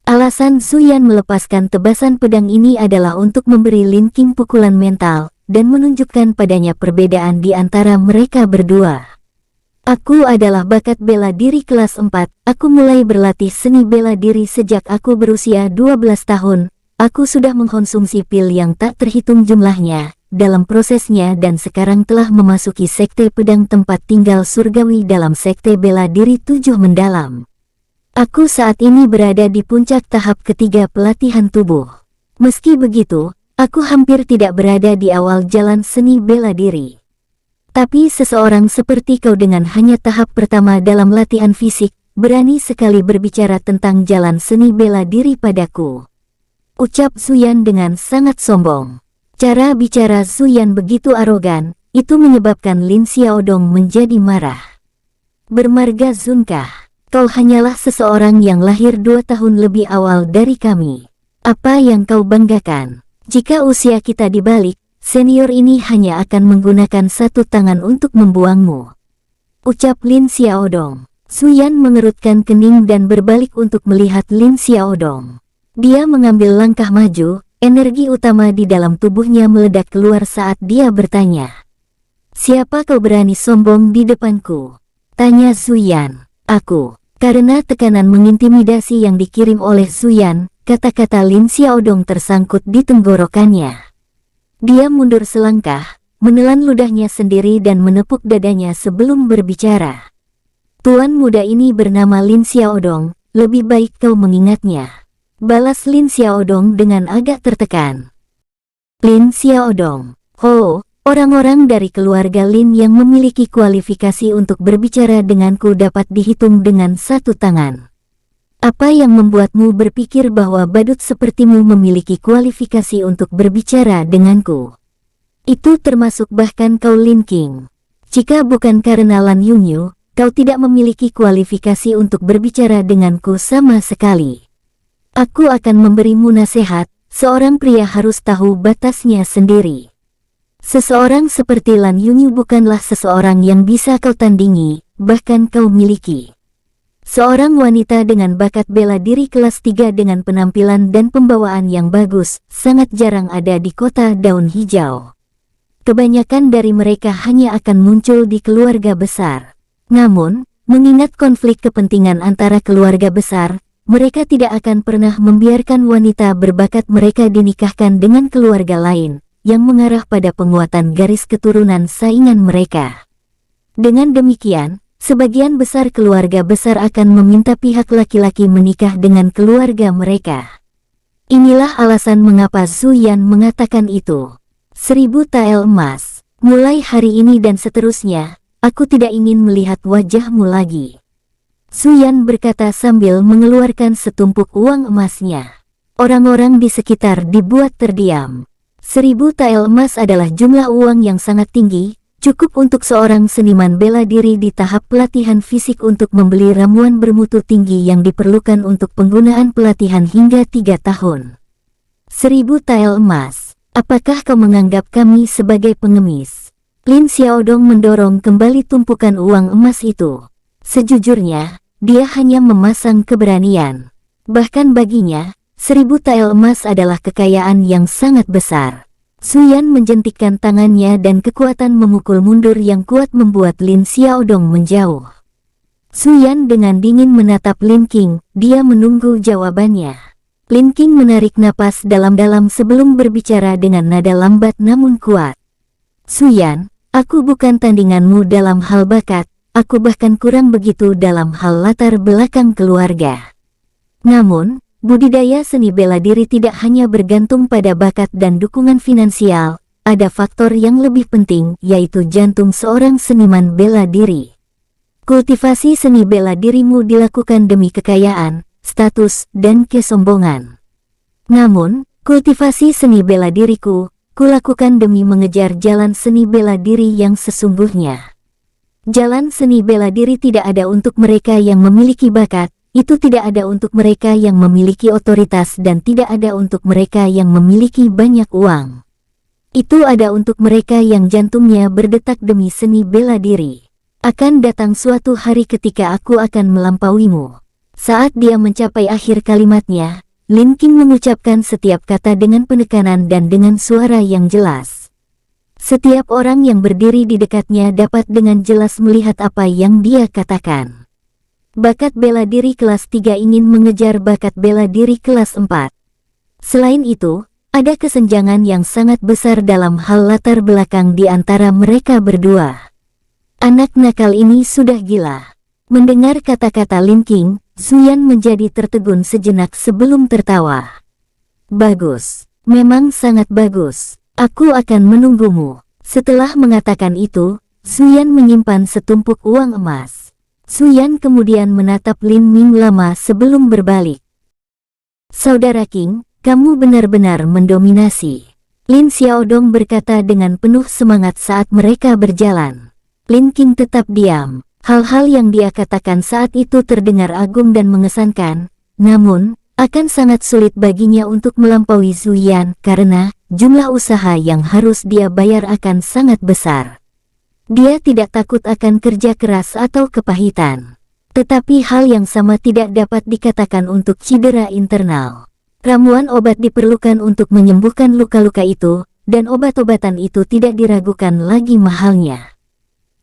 Alasan Zuyan melepaskan tebasan pedang ini adalah untuk memberi Lin King pukulan mental, dan menunjukkan padanya perbedaan di antara mereka berdua. Aku adalah bakat bela diri kelas 4, aku mulai berlatih seni bela diri sejak aku berusia 12 tahun, aku sudah mengkonsumsi pil yang tak terhitung jumlahnya, dalam prosesnya dan sekarang telah memasuki sekte pedang tempat tinggal surgawi dalam sekte bela diri 7 mendalam. Aku saat ini berada di puncak tahap ketiga pelatihan tubuh. Meski begitu, aku hampir tidak berada di awal jalan seni bela diri. Tapi seseorang seperti kau dengan hanya tahap pertama dalam latihan fisik, berani sekali berbicara tentang jalan seni bela diri padaku. Ucap Zuyan dengan sangat sombong. Cara bicara Zuyan begitu arogan, itu menyebabkan Lin Xiaodong menjadi marah. Bermarga Zunkah? Kau hanyalah seseorang yang lahir 2 tahun lebih awal dari kami. Apa yang kau banggakan? Jika usia kita dibalik, senior ini hanya akan menggunakan satu tangan untuk membuangmu. Ucap Lin Xiaodong. Zuyan mengerutkan kening dan berbalik untuk melihat Lin Xiaodong. Dia mengambil langkah maju, energi utama di dalam tubuhnya meledak keluar saat dia bertanya. Siapa kau berani sombong di depanku? Tanya Zuyan. Aku. Karena tekanan mengintimidasi yang dikirim oleh Zuyan, kata-kata Lin Xiaodong tersangkut di tenggorokannya. Dia mundur selangkah, menelan ludahnya sendiri dan menepuk dadanya sebelum berbicara. Tuan muda ini bernama Lin Xiaodong, lebih baik kau mengingatnya. Balas Lin Xiaodong dengan agak tertekan. Lin Xiaodong. Ho. Orang-orang dari keluarga Lin yang memiliki kualifikasi untuk berbicara denganku dapat dihitung dengan satu tangan. Apa yang membuatmu berpikir bahwa badut sepertimu memiliki kualifikasi untuk berbicara denganku? Itu termasuk bahkan kau Lin King. Jika bukan karena Lan Yunyu, kau tidak memiliki kualifikasi untuk berbicara denganku sama sekali. Aku akan memberimu nasihat, seorang pria harus tahu batasnya sendiri. Seseorang seperti Lan Yunyu bukanlah seseorang yang bisa kau tandingi, bahkan kau miliki. Seorang wanita dengan bakat bela diri kelas 3 dengan penampilan dan pembawaan yang bagus, sangat jarang ada di kota daun hijau. Kebanyakan dari mereka hanya akan muncul di keluarga besar. Namun, mengingat konflik kepentingan antara keluarga besar, mereka tidak akan pernah membiarkan wanita berbakat mereka dinikahkan dengan keluarga lain, yang mengarah pada penguatan garis keturunan saingan mereka. Dengan demikian, sebagian besar keluarga besar akan meminta pihak laki-laki menikah dengan keluarga mereka. Inilah alasan mengapa Zuyan mengatakan itu. 1000 tael emas. Mulai hari ini dan seterusnya, aku tidak ingin melihat wajahmu lagi. Zuyan berkata sambil mengeluarkan setumpuk uang emasnya. Orang-orang di sekitar dibuat terdiam. 1000 tael emas adalah jumlah uang yang sangat tinggi, cukup untuk seorang seniman bela diri di tahap pelatihan fisik untuk membeli ramuan bermutu tinggi yang diperlukan untuk penggunaan pelatihan hingga 3 tahun. 1000 tael emas. Apakah kau menganggap kami sebagai pengemis? Lin Xiaodong mendorong kembali tumpukan uang emas itu. Sejujurnya, dia hanya memasang keberanian. Bahkan baginya, 1000 tael emas adalah kekayaan yang sangat besar. Suyan menjentikkan tangannya dan kekuatan memukul mundur yang kuat membuat Lin Xiaodong menjauh. Suyan dengan dingin menatap Lin Qing, dia menunggu jawabannya. Lin Qing menarik napas dalam-dalam sebelum berbicara dengan nada lambat namun kuat. Suyan, aku bukan tandinganmu dalam hal bakat, aku bahkan kurang begitu dalam hal latar belakang keluarga. Namun, budidaya seni bela diri tidak hanya bergantung pada bakat dan dukungan finansial, ada faktor yang lebih penting yaitu jantung seorang seniman bela diri. Kultivasi seni bela dirimu dilakukan demi kekayaan, status, dan kesombongan. Namun, kultivasi seni bela diriku, kulakukan demi mengejar jalan seni bela diri yang sesungguhnya. Jalan seni bela diri tidak ada untuk mereka yang memiliki bakat, itu tidak ada untuk mereka yang memiliki otoritas dan tidak ada untuk mereka yang memiliki banyak uang. Itu ada untuk mereka yang jantungnya berdetak demi seni bela diri. Akan datang suatu hari ketika aku akan melampauimu. Saat dia mencapai akhir kalimatnya, Lin Qing mengucapkan setiap kata dengan penekanan dan dengan suara yang jelas. Setiap orang yang berdiri di dekatnya dapat dengan jelas melihat apa yang dia katakan. Bakat bela diri kelas 3 ingin mengejar bakat bela diri kelas 4. Selain itu, ada kesenjangan yang sangat besar dalam hal latar belakang di antara mereka berdua. Anak nakal ini sudah gila. Mendengar kata-kata Lin Qing, Suyan menjadi tertegun sejenak sebelum tertawa. Bagus, memang sangat bagus. Aku akan menunggumu. Setelah mengatakan itu, Suyan menyimpan setumpuk uang emas. Suyan kemudian menatap Lin Ming lama sebelum berbalik. Saudara Qing, kamu benar-benar mendominasi. Lin Xiaodong berkata dengan penuh semangat saat mereka berjalan. Lin Qing tetap diam. Hal-hal yang dia katakan saat itu terdengar agung dan mengesankan, namun, akan sangat sulit baginya untuk melampaui Suyan karena jumlah usaha yang harus dia bayar akan sangat besar. Dia tidak takut akan kerja keras atau kepahitan. Tetapi hal yang sama tidak dapat dikatakan untuk cedera internal. Ramuan obat diperlukan untuk menyembuhkan luka-luka itu, dan obat-obatan itu tidak diragukan lagi mahalnya.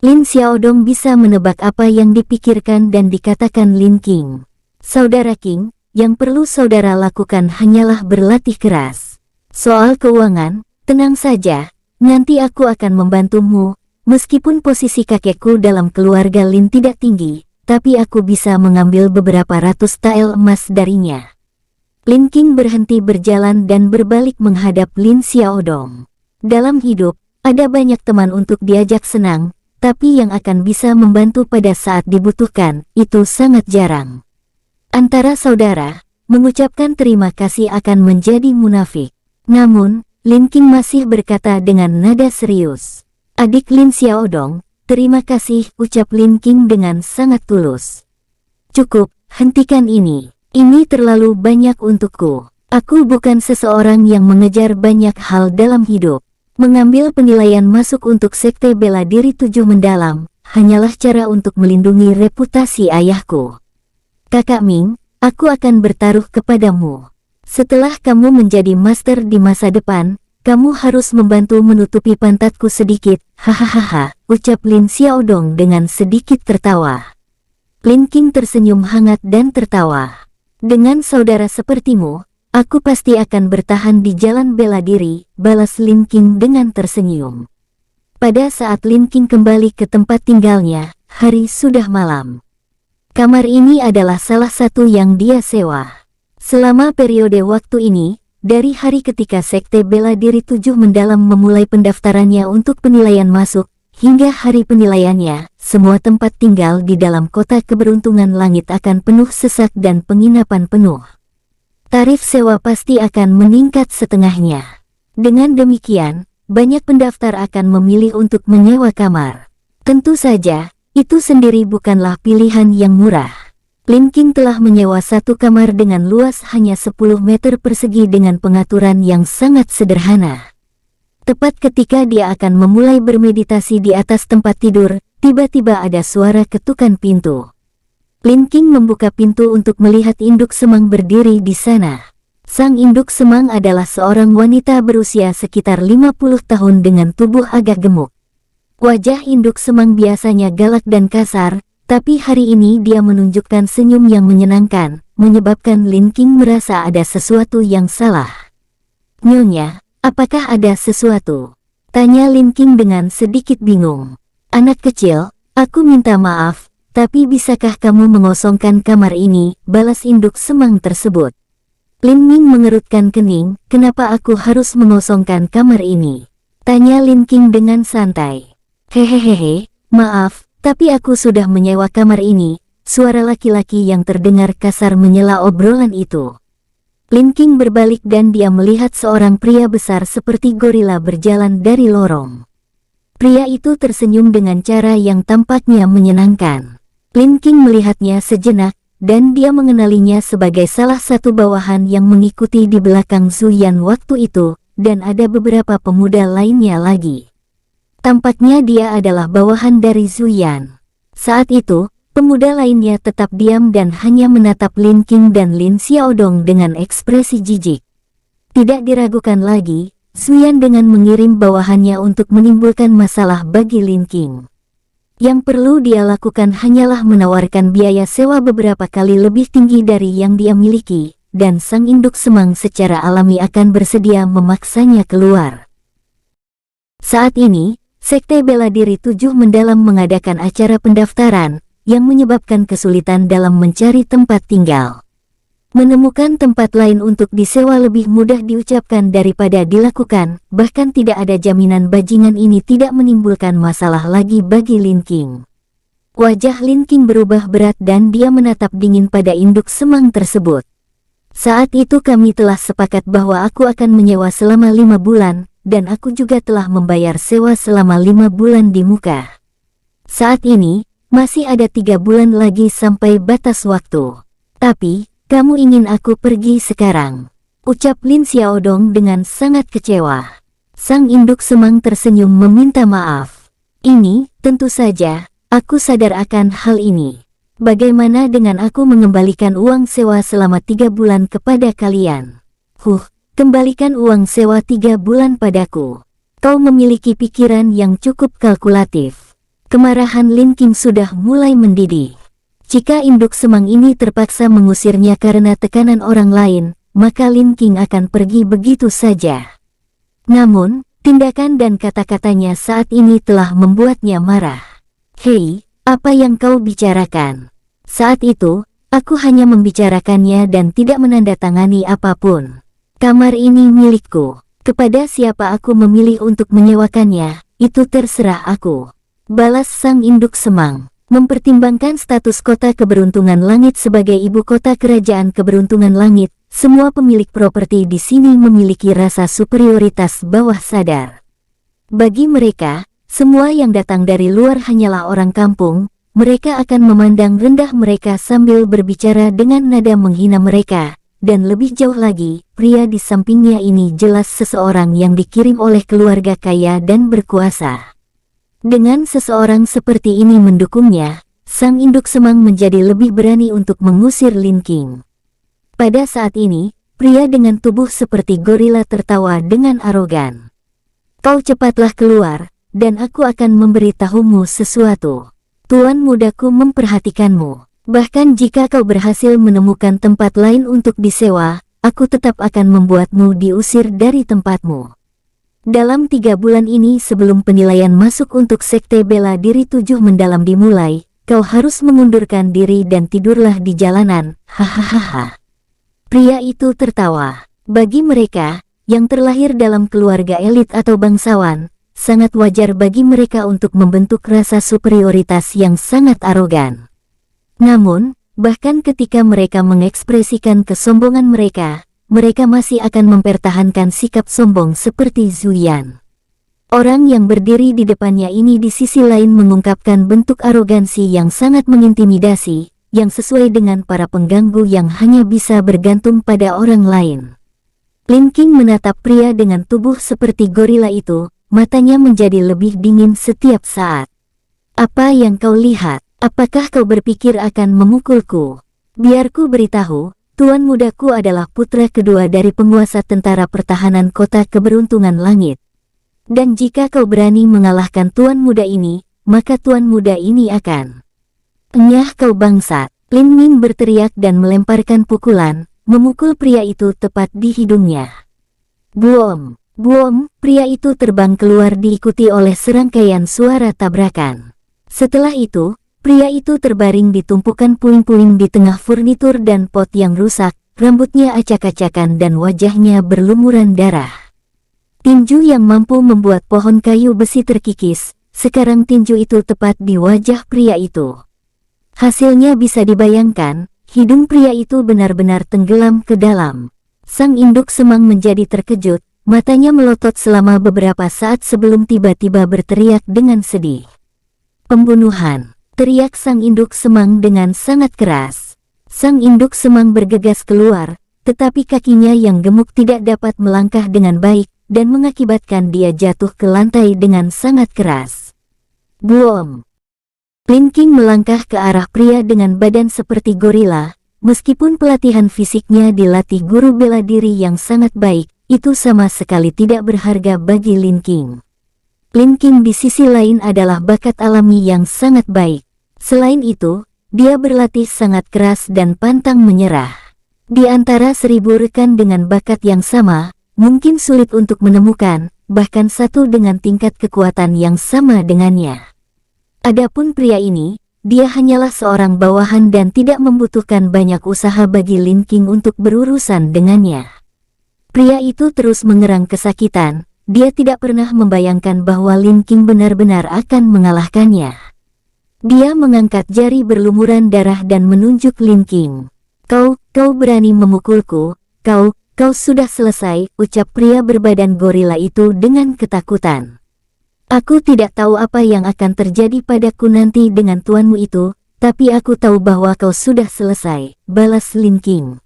Lin Xiaodong bisa menebak apa yang dipikirkan dan dikatakan Lin Qing. Saudara Qing, yang perlu saudara lakukan hanyalah berlatih keras. Soal keuangan, tenang saja, nanti aku akan membantumu. Meskipun posisi kakekku dalam keluarga Lin tidak tinggi, tapi aku bisa mengambil beberapa ratus tael emas darinya. Lin Qing berhenti berjalan dan berbalik menghadap Lin Xiaodong. Dalam hidup, ada banyak teman untuk diajak senang, tapi yang akan bisa membantu pada saat dibutuhkan, itu sangat jarang. Antara saudara, mengucapkan terima kasih akan menjadi munafik. Namun, Lin Qing masih berkata dengan nada serius. Adik Lin Xiaodong, terima kasih, ucap Lin Qing dengan sangat tulus. Cukup, hentikan ini. Ini terlalu banyak untukku. Aku bukan seseorang yang mengejar banyak hal dalam hidup. Mengambil penilaian masuk untuk sekte bela diri 7 mendalam, hanyalah cara untuk melindungi reputasi ayahku. Kakak Ming, aku akan bertaruh kepadamu. Setelah kamu menjadi master di masa depan, kamu harus membantu menutupi pantatku sedikit, hahaha, ucap Lin Xiaodong dengan sedikit tertawa. Lin Qing tersenyum hangat dan tertawa. Dengan saudara sepertimu, aku pasti akan bertahan di jalan bela diri, balas Lin Qing dengan tersenyum. Pada saat Lin Qing kembali ke tempat tinggalnya, hari sudah malam. Kamar ini adalah salah satu yang dia sewa. Selama periode waktu ini, dari hari ketika Sekte Bela Diri 7 Mendalam memulai pendaftarannya untuk penilaian masuk, hingga hari penilaiannya, semua tempat tinggal di dalam kota keberuntungan langit akan penuh sesak dan penginapan penuh. Tarif sewa pasti akan meningkat setengahnya. Dengan demikian, banyak pendaftar akan memilih untuk menyewa kamar. Tentu saja, itu sendiri bukanlah pilihan yang murah. Lin Qing telah menyewa satu kamar dengan luas hanya 10 meter persegi dengan pengaturan yang sangat sederhana. Tepat ketika dia akan memulai bermeditasi di atas tempat tidur, tiba-tiba ada suara ketukan pintu. Lin Qing membuka pintu untuk melihat induk semang berdiri di sana. Sang induk semang adalah seorang wanita berusia sekitar 50 tahun dengan tubuh agak gemuk. Wajah induk semang biasanya galak dan kasar, tapi hari ini dia menunjukkan senyum yang menyenangkan, menyebabkan Lin Qing merasa ada sesuatu yang salah. "Nyonya, apakah ada sesuatu?" tanya Lin Qing dengan sedikit bingung. "Anak kecil, aku minta maaf, tapi bisakah kamu mengosongkan kamar ini?" balas induk semang tersebut. Lin Qing mengerutkan kening. "Kenapa aku harus mengosongkan kamar ini?" tanya Lin Qing dengan santai. "Hehehe, maaf, tapi aku sudah menyewa kamar ini." Suara laki-laki yang terdengar kasar menyela obrolan itu. Lin Qing berbalik dan dia melihat seorang pria besar seperti gorila berjalan dari lorong. Pria itu tersenyum dengan cara yang tampaknya menyenangkan. Lin Qing melihatnya sejenak, dan dia mengenalinya sebagai salah satu bawahan yang mengikuti di belakang Zhu Yan waktu itu, dan ada beberapa pemuda lainnya lagi. Tampaknya dia adalah bawahan dari Zhu Yan. Saat itu, pemuda lainnya tetap diam dan hanya menatap Lin Qing dan Lin Xiaodong dengan ekspresi jijik. Tidak diragukan lagi, Zhu Yan dengan mengirim bawahannya untuk menimbulkan masalah bagi Lin Qing. Yang perlu dia lakukan hanyalah menawarkan biaya sewa beberapa kali lebih tinggi dari yang dia miliki, dan sang induk semang secara alami akan bersedia memaksanya keluar. Saat ini, Sekte Bela Diri 7 mendalam mengadakan acara pendaftaran, yang menyebabkan kesulitan dalam mencari tempat tinggal. Menemukan tempat lain untuk disewa lebih mudah diucapkan daripada dilakukan, bahkan tidak ada jaminan bajingan ini tidak menimbulkan masalah lagi bagi Lin Qing. Wajah Lin Qing berubah berat dan dia menatap dingin pada induk semang tersebut. "Saat itu kami telah sepakat bahwa aku akan menyewa selama 5 bulan, dan aku juga telah membayar sewa selama 5 bulan di muka. Saat ini, masih ada 3 bulan lagi sampai batas waktu. Tapi, kamu ingin aku pergi sekarang?" ucap Lin Xiaodong dengan sangat kecewa. Sang induk semang tersenyum meminta maaf. "Ini, tentu saja, aku sadar akan hal ini. Bagaimana dengan aku mengembalikan uang sewa selama 3 bulan kepada kalian?" Kembalikan uang sewa 3 bulan padaku. Kau memiliki pikiran yang cukup kalkulatif." Kemarahan Lin Qing sudah mulai mendidih. Jika induk semang ini terpaksa mengusirnya karena tekanan orang lain, maka Lin Qing akan pergi begitu saja. Namun, tindakan dan kata-katanya saat ini telah membuatnya marah. "Hei, apa yang kau bicarakan? Saat itu, aku hanya membicarakannya dan tidak menandatangani apapun. Kamar ini milikku. Kepada siapa aku memilih untuk menyewakannya, itu terserah aku," balas sang induk semang. Mempertimbangkan status kota keberuntungan langit sebagai ibu kota kerajaan keberuntungan langit, semua pemilik properti di sini memiliki rasa superioritas bawah sadar. Bagi mereka, semua yang datang dari luar hanyalah orang kampung. Mereka akan memandang rendah mereka sambil berbicara dengan nada menghina mereka. Dan lebih jauh lagi, pria di sampingnya ini jelas seseorang yang dikirim oleh keluarga kaya dan berkuasa. Dengan seseorang seperti ini mendukungnya, sang induk semang menjadi lebih berani untuk mengusir Lin Qing. Pada saat ini, pria dengan tubuh seperti gorila tertawa dengan arogan. "Kau cepatlah keluar, dan aku akan memberitahumu sesuatu. Tuan mudaku memperhatikanmu. Bahkan jika kau berhasil menemukan tempat lain untuk disewa, aku tetap akan membuatmu diusir dari tempatmu. Dalam 3 bulan ini sebelum penilaian masuk untuk Sekte Bela Diri 7 mendalam dimulai, kau harus mengundurkan diri dan tidurlah di jalanan." Hahaha. Pria itu tertawa. Bagi mereka, yang terlahir dalam keluarga elit atau bangsawan, sangat wajar bagi mereka untuk membentuk rasa superioritas yang sangat arogan. Namun, bahkan ketika mereka mengekspresikan kesombongan mereka, mereka masih akan mempertahankan sikap sombong seperti Zhu Yan. Orang yang berdiri di depannya ini di sisi lain mengungkapkan bentuk arogansi yang sangat mengintimidasi, yang sesuai dengan para pengganggu yang hanya bisa bergantung pada orang lain. Lin King menatap pria dengan tubuh seperti gorila itu, matanya menjadi lebih dingin setiap saat. Apa yang kau lihat? Apakah kau berpikir akan memukulku? Biarku beritahu, Tuan mudaku adalah putra kedua dari penguasa tentara pertahanan kota keberuntungan langit. Dan jika kau berani mengalahkan tuan muda ini, maka tuan muda ini akan... Enyah kau bangsat! Lin Ning berteriak dan melemparkan pukulan, memukul pria itu tepat di hidungnya. Buom! Buom! Pria itu terbang keluar diikuti oleh serangkaian suara tabrakan. Setelah itu, pria itu terbaring di tumpukan puing-puing di tengah furnitur dan pot yang rusak, rambutnya acak-acakan dan wajahnya berlumuran darah. Tinju yang mampu membuat pohon kayu besi terkikis, sekarang tinju itu tepat di wajah pria itu. Hasilnya bisa dibayangkan, hidung pria itu benar-benar tenggelam ke dalam. Sang induk semang menjadi terkejut, matanya melotot selama beberapa saat sebelum tiba-tiba berteriak dengan sedih. Pembunuhan! Teriak sang induk semang dengan sangat keras. Sang induk semang bergegas keluar, tetapi kakinya yang gemuk tidak dapat melangkah dengan baik, dan mengakibatkan dia jatuh ke lantai dengan sangat keras. Buom! Lin King melangkah ke arah pria dengan badan seperti gorila. Meskipun pelatihan fisiknya dilatih guru bela diri yang sangat baik, itu sama sekali tidak berharga bagi Lin King. Lin King di sisi lain adalah bakat alami yang sangat baik. Selain itu, dia berlatih sangat keras dan pantang menyerah. Di antara 1000 rekan dengan bakat yang sama, mungkin sulit untuk menemukan, bahkan satu dengan tingkat kekuatan yang sama dengannya. Adapun pria ini, dia hanyalah seorang bawahan dan tidak membutuhkan banyak usaha bagi Lin King untuk berurusan dengannya. Pria itu terus mengerang kesakitan, dia tidak pernah membayangkan bahwa Lin King benar-benar akan mengalahkannya. Dia mengangkat jari berlumuran darah dan menunjuk Lin King. Kau berani memukulku, kau sudah selesai, ucap pria berbadan gorila itu dengan ketakutan. Aku tidak tahu apa yang akan terjadi padaku nanti dengan tuanmu itu, tapi aku tahu bahwa kau sudah selesai, balas Lin King.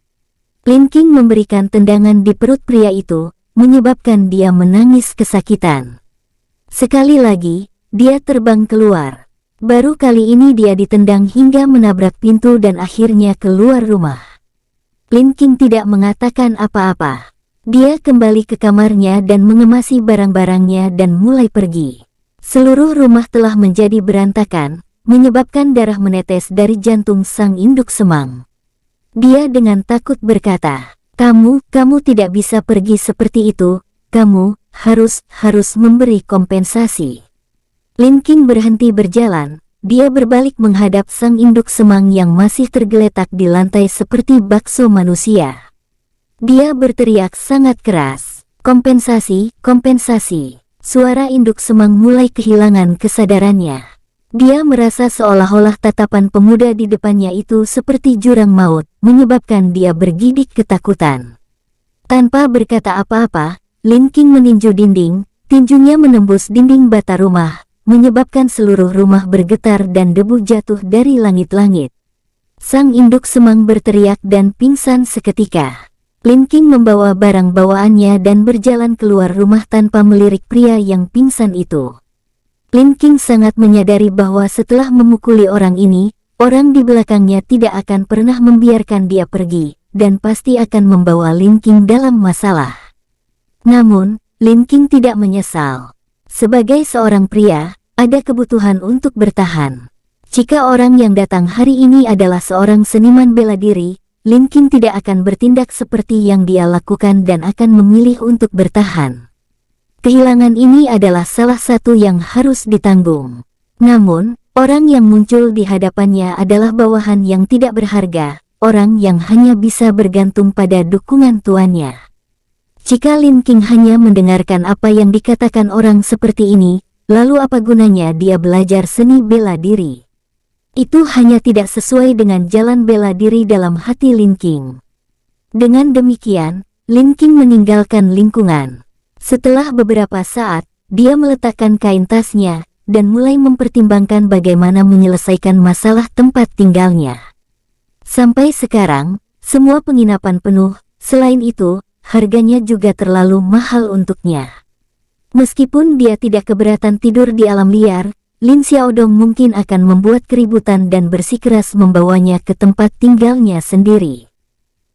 Lin King memberikan tendangan di perut pria itu, menyebabkan dia menangis kesakitan. Sekali lagi, dia terbang keluar. Baru kali ini dia ditendang hingga menabrak pintu dan akhirnya keluar rumah. Lin King tidak mengatakan apa-apa. Dia kembali ke kamarnya dan mengemasi barang-barangnya dan mulai pergi. Seluruh rumah telah menjadi berantakan, menyebabkan darah menetes dari jantung sang induk semang. Dia dengan takut berkata, kamu tidak bisa pergi seperti itu, kamu harus memberi kompensasi. Lin King berhenti berjalan, dia berbalik menghadap sang induk semang yang masih tergeletak di lantai seperti bakso manusia. Dia berteriak sangat keras, kompensasi, kompensasi. Suara induk semang mulai kehilangan kesadarannya. Dia merasa seolah-olah tatapan pemuda di depannya itu seperti jurang maut, menyebabkan dia bergidik ketakutan. Tanpa berkata apa-apa, Lin King meninju dinding, tinjunya menembus dinding bata rumah, menyebabkan seluruh rumah bergetar dan debu jatuh dari langit-langit. Sang induk semang berteriak dan pingsan seketika. Lin King membawa barang bawaannya dan berjalan keluar rumah tanpa melirik pria yang pingsan itu. Lin King sangat menyadari bahwa setelah memukuli orang ini, orang di belakangnya tidak akan pernah membiarkan dia pergi, dan pasti akan membawa Lin King dalam masalah. Namun, Lin King tidak menyesal. Sebagai seorang pria, ada kebutuhan untuk bertahan. Jika orang yang datang hari ini adalah seorang seniman bela diri, Lin King tidak akan bertindak seperti yang dia lakukan dan akan memilih untuk bertahan. Kehilangan ini adalah salah satu yang harus ditanggung. Namun, orang yang muncul di hadapannya adalah bawahan yang tidak berharga, orang yang hanya bisa bergantung pada dukungan tuannya. Jika Lin King hanya mendengarkan apa yang dikatakan orang seperti ini, lalu apa gunanya dia belajar seni bela diri? Itu hanya tidak sesuai dengan jalan bela diri dalam hati Lin King. Dengan demikian, Lin King meninggalkan lingkungan. Setelah beberapa saat, dia meletakkan kain tasnya, dan mulai mempertimbangkan bagaimana menyelesaikan masalah tempat tinggalnya. Sampai sekarang, semua penginapan penuh, selain itu, harganya juga terlalu mahal untuknya. Meskipun dia tidak keberatan tidur di alam liar, Lin Xiaodong mungkin akan membuat keributan dan bersikeras membawanya ke tempat tinggalnya sendiri.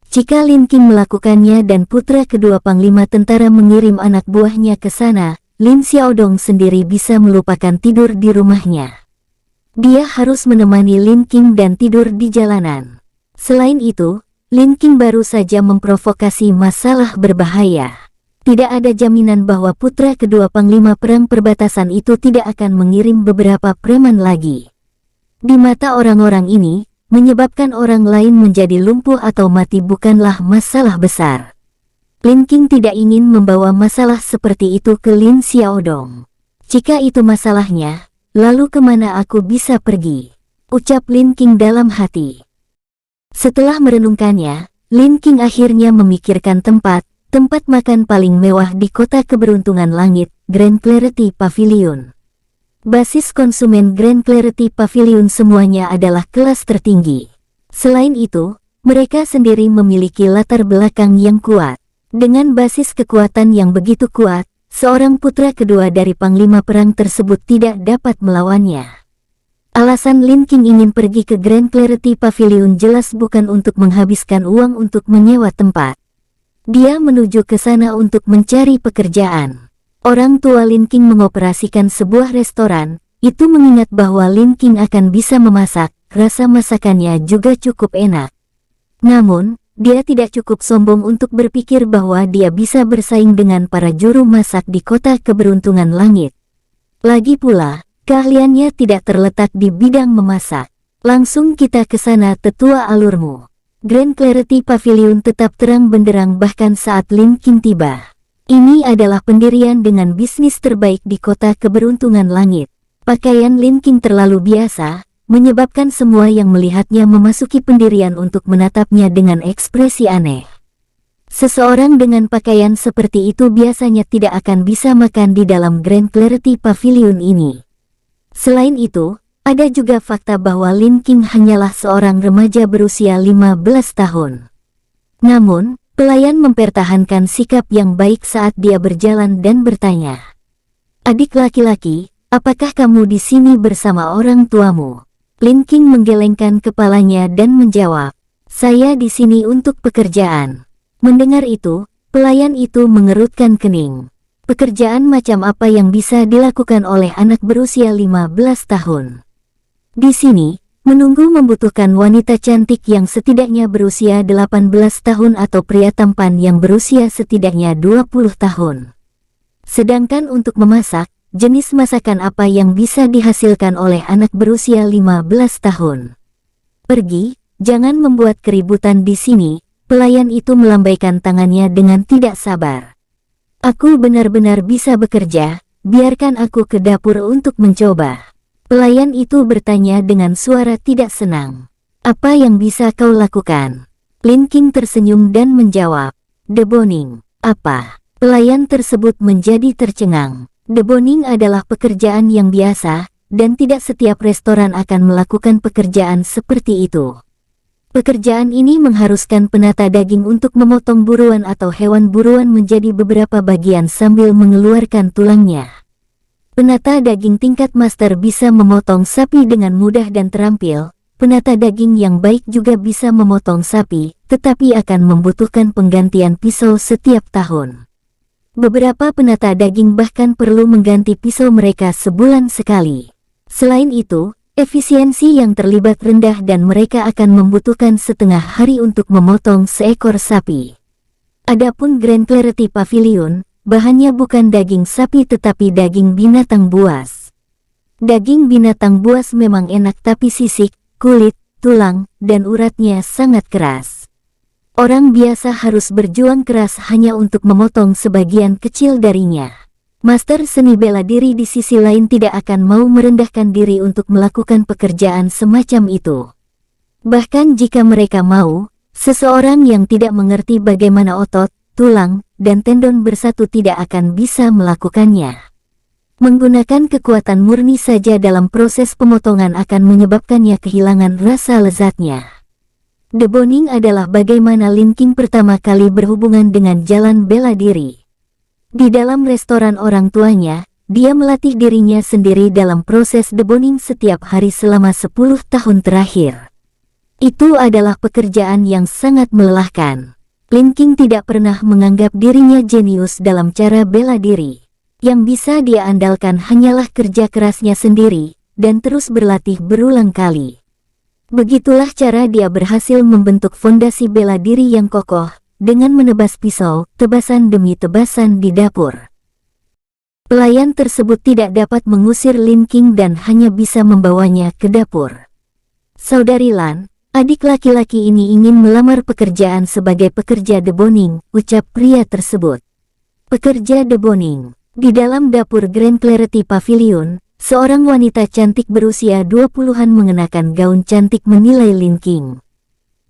Jika Lin Qing melakukannya dan putra kedua panglima tentara mengirim anak buahnya ke sana, Lin Xiaodong sendiri bisa melupakan tidur di rumahnya. Dia harus menemani Lin Qing dan tidur di jalanan. Selain itu, Lin Qing baru saja memprovokasi masalah berbahaya. Tidak ada jaminan bahwa putra kedua panglima perang perbatasan itu tidak akan mengirim beberapa preman lagi. Di mata orang-orang ini, menyebabkan orang lain menjadi lumpuh atau mati bukanlah masalah besar. Lin Qing tidak ingin membawa masalah seperti itu ke Lin Xiaodong. Jika itu masalahnya, lalu kemana aku bisa pergi? Ucap Lin Qing dalam hati. Setelah merenungkannya, Lin Qing akhirnya memikirkan tempat makan paling mewah di kota keberuntungan langit, Grand Clarity Pavilion. Basis konsumen Grand Clarity Pavilion semuanya adalah kelas tertinggi. Selain itu, mereka sendiri memiliki latar belakang yang kuat. Dengan basis kekuatan yang begitu kuat, seorang putra kedua dari panglima perang tersebut tidak dapat melawannya. Alasan Lin Qing ingin pergi ke Grand Clarity Pavilion jelas bukan untuk menghabiskan uang untuk menyewa tempat. Dia menuju ke sana untuk mencari pekerjaan. Orang tua Lin Qing mengoperasikan sebuah restoran, itu mengingat bahwa Lin Qing akan bisa memasak, rasa masakannya juga cukup enak. Namun, dia tidak cukup sombong untuk berpikir bahwa dia bisa bersaing dengan para juru masak di kota keberuntungan langit. Lagi pula, keahliannya tidak terletak di bidang memasak. Langsung kita ke sana tetua alurmu. Grand Clarity Pavilion tetap terang benderang bahkan saat Lin Qing tiba. Ini adalah pendirian dengan bisnis terbaik di kota keberuntungan langit. Pakaian Lin Qing terlalu biasa, menyebabkan semua yang melihatnya memasuki pendirian untuk menatapnya dengan ekspresi aneh. Seseorang dengan pakaian seperti itu biasanya tidak akan bisa makan di dalam Grand Clarity Pavilion ini. Selain itu, ada juga fakta bahwa Lin Qing hanyalah seorang remaja berusia 15 tahun. Namun, pelayan mempertahankan sikap yang baik saat dia berjalan dan bertanya, "Adik laki-laki, apakah kamu di sini bersama orang tuamu?" Lin Qing menggelengkan kepalanya dan menjawab, "Saya di sini untuk pekerjaan." Mendengar itu, pelayan itu mengerutkan kening. Pekerjaan macam apa yang bisa dilakukan oleh anak berusia 15 tahun? Di sini, menunggu membutuhkan wanita cantik yang setidaknya berusia 18 tahun atau pria tampan yang berusia setidaknya 20 tahun. Sedangkan untuk memasak, jenis masakan apa yang bisa dihasilkan oleh anak berusia 15 tahun? "Pergi, jangan membuat keributan di sini," pelayan itu melambaikan tangannya dengan tidak sabar. "Aku benar-benar bisa bekerja, biarkan aku ke dapur untuk mencoba." Pelayan itu bertanya dengan suara tidak senang. "Apa yang bisa kau lakukan?" Lin Qing tersenyum dan menjawab, "Deboning." "Apa?" Pelayan tersebut menjadi tercengang. Deboning adalah pekerjaan yang biasa, dan tidak setiap restoran akan melakukan pekerjaan seperti itu. Pekerjaan ini mengharuskan penata daging untuk memotong buruan atau hewan buruan menjadi beberapa bagian sambil mengeluarkan tulangnya. Penata daging tingkat master bisa memotong sapi dengan mudah dan terampil. Penata daging yang baik juga bisa memotong sapi, tetapi akan membutuhkan penggantian pisau setiap tahun. Beberapa penata daging bahkan perlu mengganti pisau mereka sebulan sekali. Selain itu, efisiensi yang terlibat rendah dan mereka akan membutuhkan setengah hari untuk memotong seekor sapi. Adapun Grand Clarity Pavilion, bahannya bukan daging sapi tetapi daging binatang buas. Daging binatang buas memang enak tapi sisik, kulit, tulang, dan uratnya sangat keras. Orang biasa harus berjuang keras hanya untuk memotong sebagian kecil darinya. Master seni bela diri di sisi lain tidak akan mau merendahkan diri untuk melakukan pekerjaan semacam itu. Bahkan jika mereka mau, seseorang yang tidak mengerti bagaimana otot, tulang, dan tendon bersatu tidak akan bisa melakukannya. Menggunakan kekuatan murni saja dalam proses pemotongan akan menyebabkannya kehilangan rasa lezatnya. The Boning adalah bagaimana Lin King pertama kali berhubungan dengan jalan bela diri. Di dalam restoran orang tuanya, dia melatih dirinya sendiri dalam proses The Boning setiap hari selama 10 tahun terakhir. Itu adalah pekerjaan yang sangat melelahkan. Lin King tidak pernah menganggap dirinya jenius dalam cara bela diri. Yang bisa dia andalkan hanyalah kerja kerasnya sendiri, dan terus berlatih berulang kali. Begitulah cara dia berhasil membentuk fondasi bela diri yang kokoh, dengan menebas pisau, tebasan demi tebasan di dapur. Pelayan tersebut tidak dapat mengusir Lin King dan hanya bisa membawanya ke dapur. "Saudari Lan, adik laki-laki ini ingin melamar pekerjaan sebagai pekerja The Boning," ucap pria tersebut. Pekerja The Boning. Di dalam dapur Grand Clarity Pavilion, seorang wanita cantik berusia 20-an mengenakan gaun cantik menilai Lin King.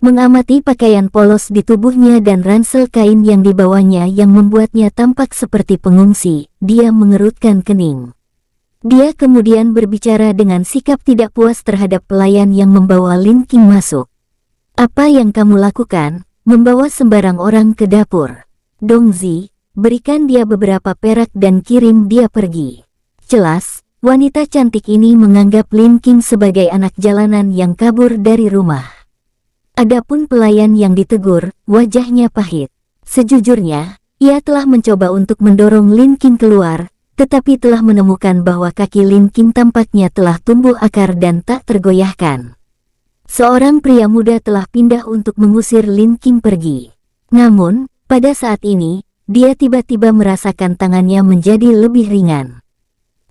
Mengamati pakaian polos di tubuhnya dan ransel kain yang dibawanya yang membuatnya tampak seperti pengungsi, dia mengerutkan kening. Dia kemudian berbicara dengan sikap tidak puas terhadap pelayan yang membawa Lin King masuk. "Apa yang kamu lakukan, membawa sembarang orang ke dapur? Dongzi, berikan dia beberapa perak dan kirim dia pergi." Jelas, wanita cantik ini menganggap Lin King sebagai anak jalanan yang kabur dari rumah. Adapun pelayan yang ditegur, wajahnya pahit. Sejujurnya, ia telah mencoba untuk mendorong Lin King keluar, tetapi telah menemukan bahwa kaki Lin King tampaknya telah tumbuh akar dan tak tergoyahkan. Seorang pria muda telah pindah untuk mengusir Lin King pergi. Namun, pada saat ini, dia tiba-tiba merasakan tangannya menjadi lebih ringan.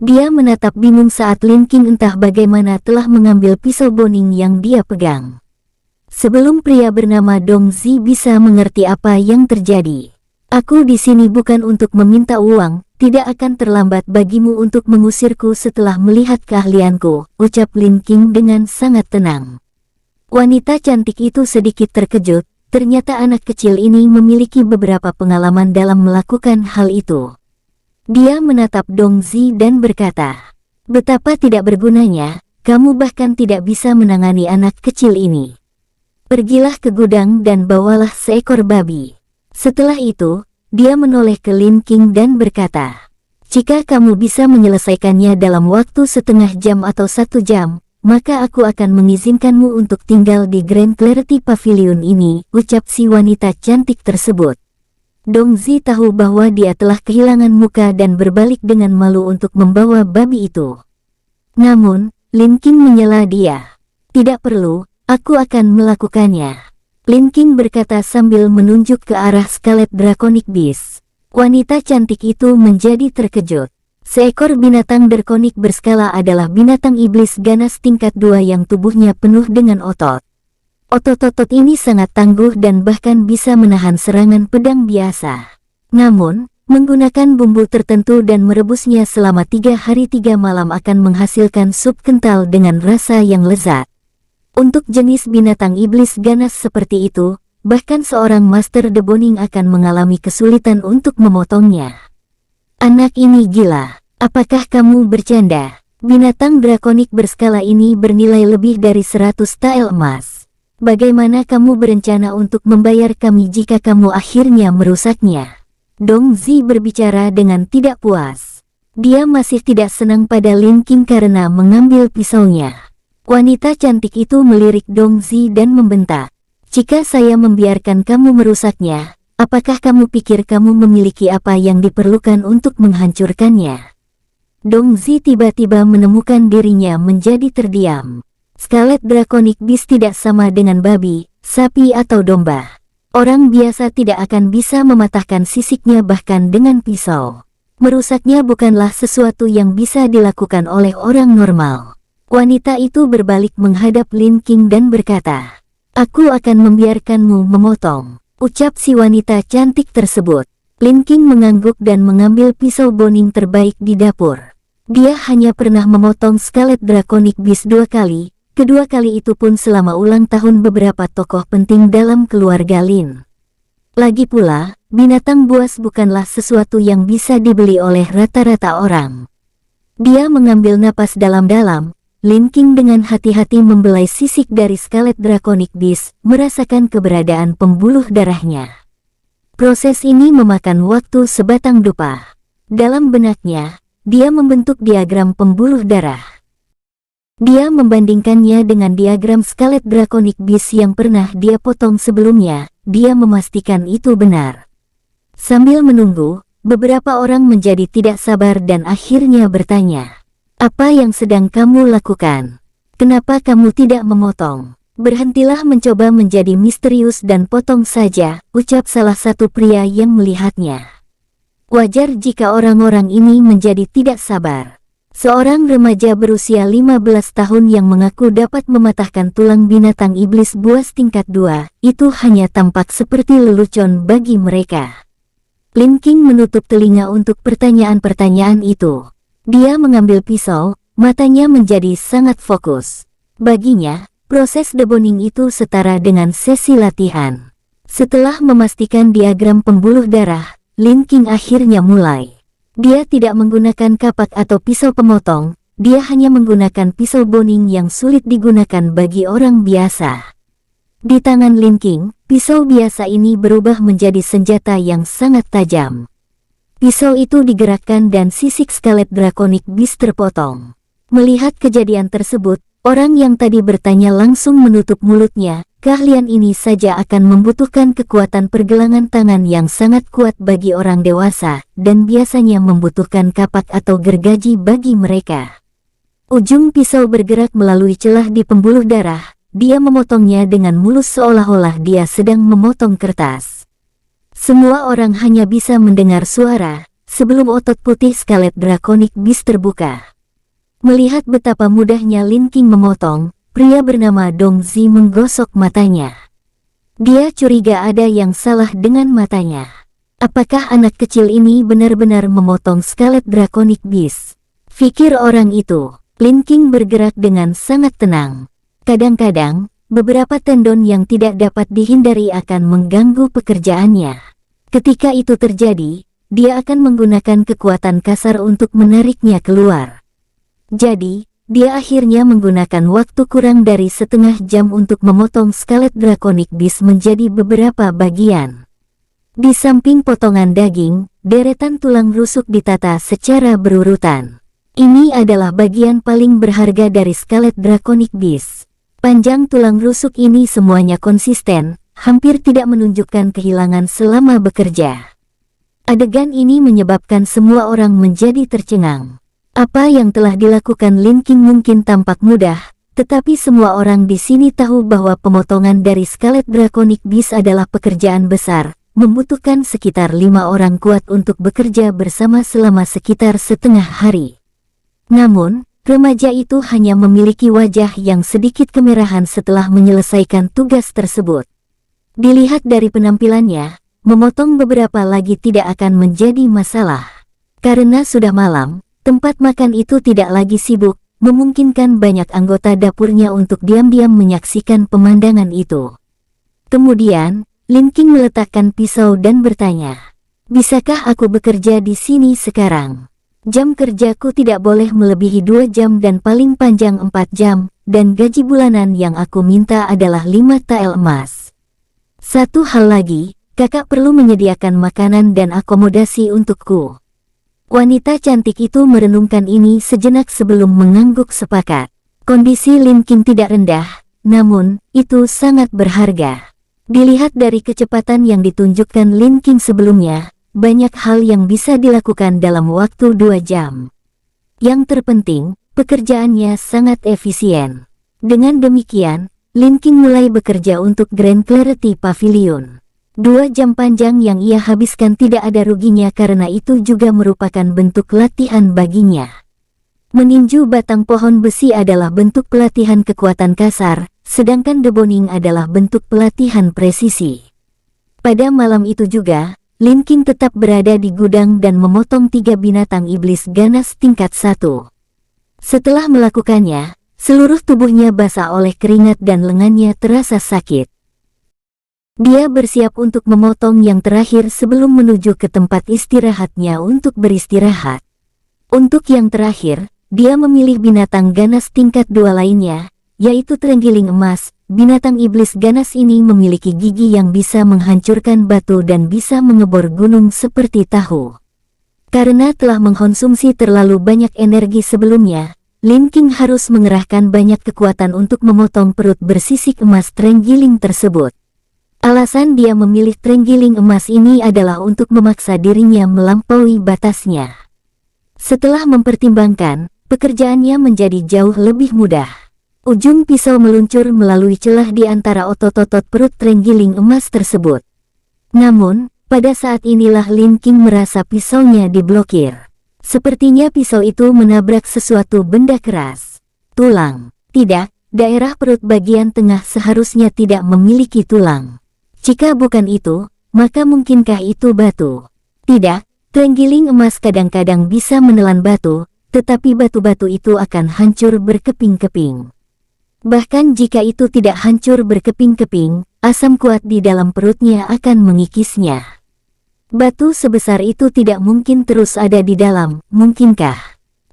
Dia menatap bingung saat Lin King entah bagaimana telah mengambil pisau boning yang dia pegang. Sebelum pria bernama Dongzi bisa mengerti apa yang terjadi. "Aku di sini bukan untuk meminta uang, tidak akan terlambat bagimu untuk mengusirku setelah melihat keahlianku," ucap Lin King dengan sangat tenang. Wanita cantik itu sedikit terkejut. Ternyata anak kecil ini memiliki beberapa pengalaman dalam melakukan hal itu. Dia menatap Dongzi dan berkata, "Betapa tidak bergunanya, kamu bahkan tidak bisa menangani anak kecil ini. Pergilah ke gudang dan bawalah seekor babi." Setelah itu, dia menoleh ke Lin King dan berkata, "Jika kamu bisa menyelesaikannya dalam waktu setengah jam atau 1 jam, maka aku akan mengizinkanmu untuk tinggal di Grand Clarity Pavilion ini," ucap si wanita cantik tersebut. Dongzi tahu bahwa dia telah kehilangan muka dan berbalik dengan malu untuk membawa babi itu. Namun, Lin King menyela dia. "Tidak perlu, aku akan melakukannya," Lin King berkata sambil menunjuk ke arah Scarlet Draconic Beast. Wanita cantik itu menjadi terkejut. Seekor binatang drakonik berskala adalah binatang iblis ganas tingkat 2 yang tubuhnya penuh dengan otot. Otot-otot ini sangat tangguh dan bahkan bisa menahan serangan pedang biasa. Namun, menggunakan bumbu tertentu dan merebusnya selama 3 hari 3 malam akan menghasilkan sup kental dengan rasa yang lezat. Untuk jenis binatang iblis ganas seperti itu, bahkan seorang Master The Boning akan mengalami kesulitan untuk memotongnya. "Anak ini gila. Apakah kamu bercanda? Binatang drakonik berskala ini bernilai lebih dari 100 tael emas. Bagaimana kamu berencana untuk membayar kami jika kamu akhirnya merusaknya?" Dongzi berbicara dengan tidak puas. Dia masih tidak senang pada Lin King karena mengambil pisaunya. Wanita cantik itu melirik Dongzi dan membentak, "Jika saya membiarkan kamu merusaknya, apakah kamu pikir kamu memiliki apa yang diperlukan untuk menghancurkannya?" Dongzi tiba-tiba menemukan dirinya menjadi terdiam. Scarlet Draconic Beast tidak sama dengan babi, sapi atau domba. Orang biasa tidak akan bisa mematahkan sisiknya bahkan dengan pisau. Merusaknya bukanlah sesuatu yang bisa dilakukan oleh orang normal. Wanita itu berbalik menghadap Lin King dan berkata, "Aku akan membiarkanmu memotong," ucap si wanita cantik tersebut. Lin King mengangguk dan mengambil pisau boning terbaik di dapur. Dia hanya pernah memotong Scarlet Draconic Beast 2 kali. Kedua kali itu pun selama ulang tahun beberapa tokoh penting dalam keluarga Lin. Lagi pula, binatang buas bukanlah sesuatu yang bisa dibeli oleh rata-rata orang. Dia mengambil napas dalam-dalam, Lin King dengan hati-hati membelai sisik dari Scarlet Draconic Beast, merasakan keberadaan pembuluh darahnya. Proses ini memakan waktu sebatang dupa. Dalam benaknya, dia membentuk diagram pembuluh darah. Dia membandingkannya dengan diagram Scarlet Draconic Beast yang pernah dia potong sebelumnya. Dia memastikan itu benar. Sambil menunggu, beberapa orang menjadi tidak sabar dan akhirnya bertanya, "Apa yang sedang kamu lakukan? Kenapa kamu tidak memotong?" "Berhentilah mencoba menjadi misterius dan potong saja," ucap salah satu pria yang melihatnya. Wajar jika orang-orang ini menjadi tidak sabar. Seorang remaja berusia 15 tahun yang mengaku dapat mematahkan tulang binatang iblis buas tingkat 2, itu hanya tampak seperti lelucon bagi mereka. Lin King menutup telinga untuk pertanyaan-pertanyaan itu. Dia mengambil pisau, matanya menjadi sangat fokus. Baginya, proses deboning itu setara dengan sesi latihan. Setelah memastikan diagram pembuluh darah, Lin King akhirnya mulai. Dia tidak menggunakan kapak atau pisau pemotong, dia hanya menggunakan pisau boning yang sulit digunakan bagi orang biasa. Di tangan Lin King, pisau biasa ini berubah menjadi senjata yang sangat tajam. Pisau itu digerakkan dan sisik Scarlet Draconic Beast terpotong. Melihat kejadian tersebut, orang yang tadi bertanya langsung menutup mulutnya. Keahlian ini saja akan membutuhkan kekuatan pergelangan tangan yang sangat kuat bagi orang dewasa, dan biasanya membutuhkan kapak atau gergaji bagi mereka. Ujung pisau bergerak melalui celah di pembuluh darah, dia memotongnya dengan mulus seolah-olah dia sedang memotong kertas. Semua orang hanya bisa mendengar suara, sebelum otot putih Scarlet Draconic Beast terbuka. Melihat betapa mudahnya Lin King memotong, pria bernama Dong Zi menggosok matanya. Dia curiga ada yang salah dengan matanya. Apakah anak kecil ini benar-benar memotong Scarlet Draconic Beast? Pikir orang itu. Lin King bergerak dengan sangat tenang. Kadang-kadang, beberapa tendon yang tidak dapat dihindari akan mengganggu pekerjaannya. Ketika itu terjadi, dia akan menggunakan kekuatan kasar untuk menariknya keluar. Jadi, dia akhirnya menggunakan waktu kurang dari setengah jam untuk memotong Scarlet Draconic Beast menjadi beberapa bagian. Di samping potongan daging, deretan tulang rusuk ditata secara berurutan. Ini adalah bagian paling berharga dari Scarlet Draconic Beast. Panjang tulang rusuk ini semuanya konsisten, hampir tidak menunjukkan kehilangan selama bekerja. Adegan ini menyebabkan semua orang menjadi tercengang. Apa yang telah dilakukan Lin King mungkin tampak mudah, tetapi semua orang di sini tahu bahwa pemotongan dari Scarlet Draconic Beast adalah pekerjaan besar, membutuhkan sekitar 5 orang kuat untuk bekerja bersama selama sekitar setengah hari. Namun, remaja itu hanya memiliki wajah yang sedikit kemerahan setelah menyelesaikan tugas tersebut. Dilihat dari penampilannya, memotong beberapa lagi tidak akan menjadi masalah. Karena sudah malam, tempat makan itu tidak lagi sibuk, memungkinkan banyak anggota dapurnya untuk diam-diam menyaksikan pemandangan itu. Kemudian, Lin King meletakkan pisau dan bertanya, "Bisakah aku bekerja di sini sekarang? Jam kerjaku tidak boleh melebihi 2 jam dan paling panjang 4 jam, dan gaji bulanan yang aku minta adalah 5 tael emas. Satu hal lagi, kakak perlu menyediakan makanan dan akomodasi untukku." Wanita cantik itu merenungkan ini sejenak sebelum mengangguk sepakat. Kondisi Lin King tidak rendah, namun, itu sangat berharga. Dilihat dari kecepatan yang ditunjukkan Lin King sebelumnya, banyak hal yang bisa dilakukan dalam waktu 2 jam. Yang terpenting, pekerjaannya sangat efisien. Dengan demikian, Lin King mulai bekerja untuk Grand Clarity Pavilion. 2 jam panjang yang ia habiskan tidak ada ruginya karena itu juga merupakan bentuk latihan baginya. Meninju batang pohon besi adalah bentuk pelatihan kekuatan kasar, sedangkan deboning adalah bentuk pelatihan presisi. Pada malam itu juga, Lin King tetap berada di gudang dan memotong 3 binatang iblis ganas tingkat 1. Setelah melakukannya, seluruh tubuhnya basah oleh keringat dan lengannya terasa sakit. Dia bersiap untuk memotong yang terakhir sebelum menuju ke tempat istirahatnya untuk beristirahat. Untuk yang terakhir, dia memilih binatang ganas tingkat 2 lainnya, yaitu terenggiling emas. Binatang iblis ganas ini memiliki gigi yang bisa menghancurkan batu dan bisa mengebor gunung seperti tahu. Karena telah mengkonsumsi terlalu banyak energi sebelumnya, Lin King harus mengerahkan banyak kekuatan untuk memotong perut bersisik emas terenggiling tersebut. Alasan dia memilih terenggiling emas ini adalah untuk memaksa dirinya melampaui batasnya. Setelah mempertimbangkan, pekerjaannya menjadi jauh lebih mudah. Ujung pisau meluncur melalui celah di antara otot-otot perut terenggiling emas tersebut. Namun, pada saat inilah Lin King merasa pisaunya diblokir. Sepertinya pisau itu menabrak sesuatu benda keras. Tulang. Tidak, daerah perut bagian tengah seharusnya tidak memiliki tulang. Jika bukan itu, maka mungkinkah itu batu? Tidak, terenggiling emas kadang-kadang bisa menelan batu, tetapi batu-batu itu akan hancur berkeping-keping. Bahkan jika itu tidak hancur berkeping-keping, asam kuat di dalam perutnya akan mengikisnya. Batu sebesar itu tidak mungkin terus ada di dalam, mungkinkah?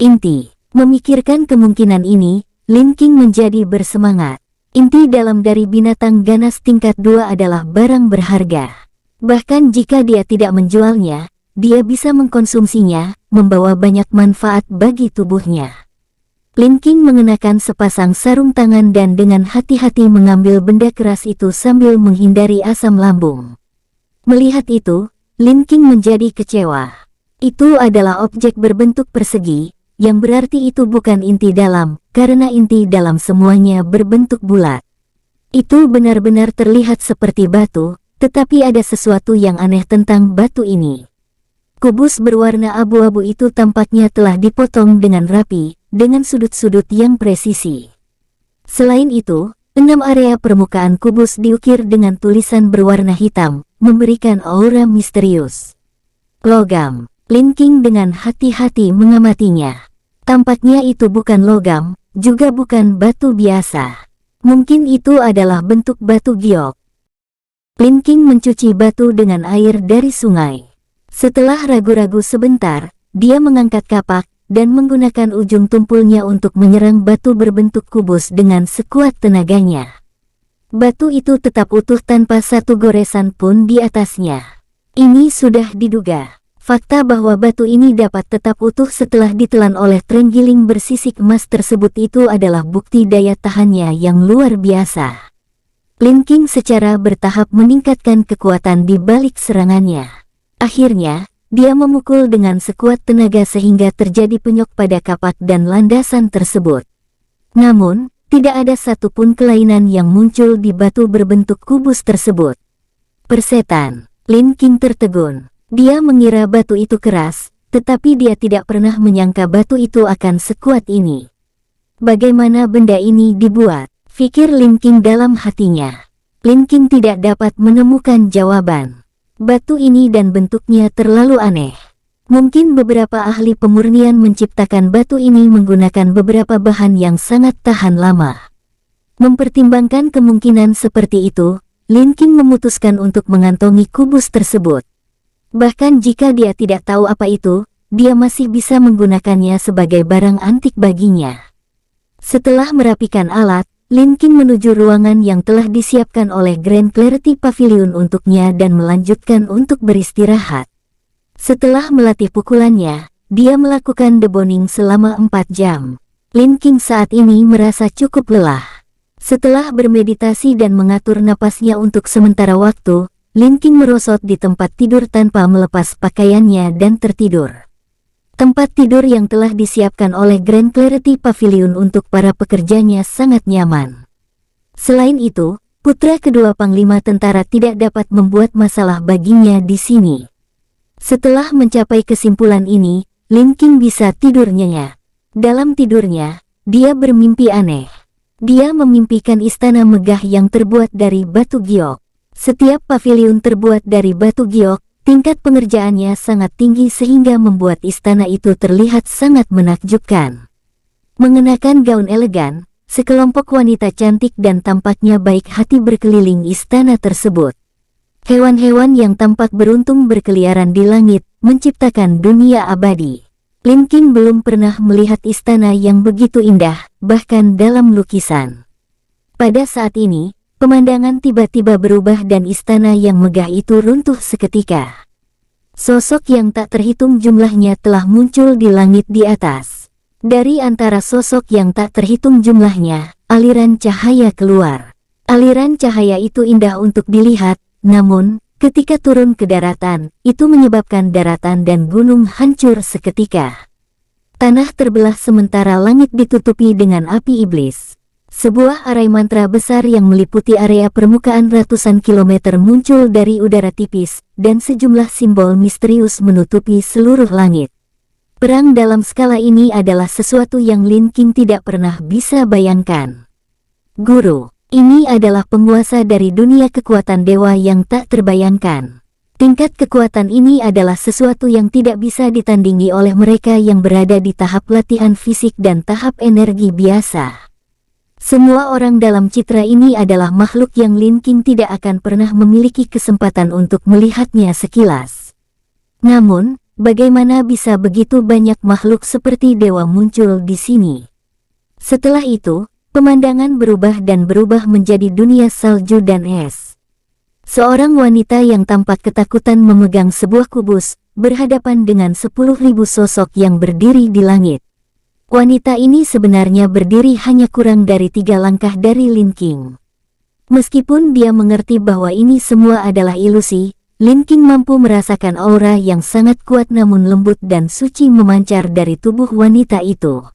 Inti. Memikirkan kemungkinan ini, Lin King menjadi bersemangat. Inti dalam dari binatang ganas tingkat 2 adalah barang berharga. Bahkan jika dia tidak menjualnya, dia bisa mengkonsumsinya, membawa banyak manfaat bagi tubuhnya. Lin King mengenakan sepasang sarung tangan dan dengan hati-hati mengambil benda keras itu sambil menghindari asam lambung. Melihat itu, Lin King menjadi kecewa. Itu adalah objek berbentuk persegi, yang berarti itu bukan inti dalam, karena inti dalam semuanya berbentuk bulat. Itu benar-benar terlihat seperti batu, tetapi ada sesuatu yang aneh tentang batu ini. Kubus berwarna abu-abu itu tampaknya telah dipotong dengan rapi, dengan sudut-sudut yang presisi. Selain itu, 6 area permukaan kubus diukir dengan tulisan berwarna hitam, memberikan aura misterius. Logam. Lin King dengan hati-hati mengamatinya. Tampaknya itu bukan logam, juga bukan batu biasa. Mungkin itu adalah bentuk batu giok. Lin King mencuci batu dengan air dari sungai. Setelah ragu-ragu sebentar, dia mengangkat kapak dan menggunakan ujung tumpulnya untuk menyerang batu berbentuk kubus dengan sekuat tenaganya. Batu itu tetap utuh tanpa satu goresan pun di atasnya. Ini sudah diduga. Fakta bahwa batu ini dapat tetap utuh setelah ditelan oleh terenggiling bersisik emas tersebut itu adalah bukti daya tahannya yang luar biasa. Lin King secara bertahap meningkatkan kekuatan di balik serangannya. Akhirnya, dia memukul dengan sekuat tenaga sehingga terjadi penyok pada kapak dan landasan tersebut. Namun, tidak ada satupun kelainan yang muncul di batu berbentuk kubus tersebut. Persetan. Lin King tertegun. Dia mengira batu itu keras, tetapi dia tidak pernah menyangka batu itu akan sekuat ini. Bagaimana benda ini dibuat? Pikir Lin King dalam hatinya. Lin King tidak dapat menemukan jawaban. Batu ini dan bentuknya terlalu aneh. Mungkin beberapa ahli pemurnian menciptakan batu ini menggunakan beberapa bahan yang sangat tahan lama. Mempertimbangkan kemungkinan seperti itu, Lin King memutuskan untuk mengantongi kubus tersebut. Bahkan jika dia tidak tahu apa itu, dia masih bisa menggunakannya sebagai barang antik baginya. Setelah merapikan alat, Lin King menuju ruangan yang telah disiapkan oleh Grand Clarity Pavilion untuknya dan melanjutkan untuk beristirahat. Setelah melatih pukulannya, dia melakukan deboning selama 4 jam. Lin King saat ini merasa cukup lelah. Setelah bermeditasi dan mengatur napasnya untuk sementara waktu, Lin King merosot di tempat tidur tanpa melepas pakaiannya dan tertidur. Tempat tidur yang telah disiapkan oleh Grand Clarity Pavilion untuk para pekerjanya sangat nyaman. Selain itu, putra kedua panglima tentara tidak dapat membuat masalah baginya di sini. Setelah mencapai kesimpulan ini, Lin King bisa tidur nyenyak. Dalam tidurnya, dia bermimpi aneh. Dia memimpikan istana megah yang terbuat dari batu giok. Setiap pavilion terbuat dari batu giok, tingkat pengerjaannya sangat tinggi sehingga membuat istana itu terlihat sangat menakjubkan. Mengenakan gaun elegan, sekelompok wanita cantik dan tampaknya baik hati berkeliling istana tersebut. Hewan-hewan yang tampak beruntung berkeliaran di langit, menciptakan dunia abadi. Lin King belum pernah melihat istana yang begitu indah, bahkan dalam lukisan. Pada saat ini, pemandangan tiba-tiba berubah dan istana yang megah itu runtuh seketika. Sosok yang tak terhitung jumlahnya telah muncul di langit di atas. Dari antara sosok yang tak terhitung jumlahnya, aliran cahaya keluar. Aliran cahaya itu indah untuk dilihat, namun, ketika turun ke daratan, itu menyebabkan daratan dan gunung hancur seketika. Tanah terbelah sementara langit ditutupi dengan api iblis. Sebuah arai mantra besar yang meliputi area permukaan ratusan kilometer muncul dari udara tipis, dan sejumlah simbol misterius menutupi seluruh langit. Perang dalam skala ini adalah sesuatu yang Lin King tidak pernah bisa bayangkan. Guru, ini adalah penguasa dari dunia kekuatan dewa yang tak terbayangkan. Tingkat kekuatan ini adalah sesuatu yang tidak bisa ditandingi oleh mereka yang berada di tahap latihan fisik dan tahap energi biasa. Semua orang dalam citra ini adalah makhluk yang Lin King tidak akan pernah memiliki kesempatan untuk melihatnya sekilas. Namun, bagaimana bisa begitu banyak makhluk seperti dewa muncul di sini? Setelah itu, pemandangan berubah dan berubah menjadi dunia salju dan es. Seorang wanita yang tampak ketakutan memegang sebuah kubus, berhadapan dengan 10.000 sosok yang berdiri di langit. Wanita ini sebenarnya berdiri hanya kurang dari 3 langkah dari Lin King. Meskipun dia mengerti bahwa ini semua adalah ilusi, Lin King mampu merasakan aura yang sangat kuat namun lembut dan suci memancar dari tubuh wanita itu.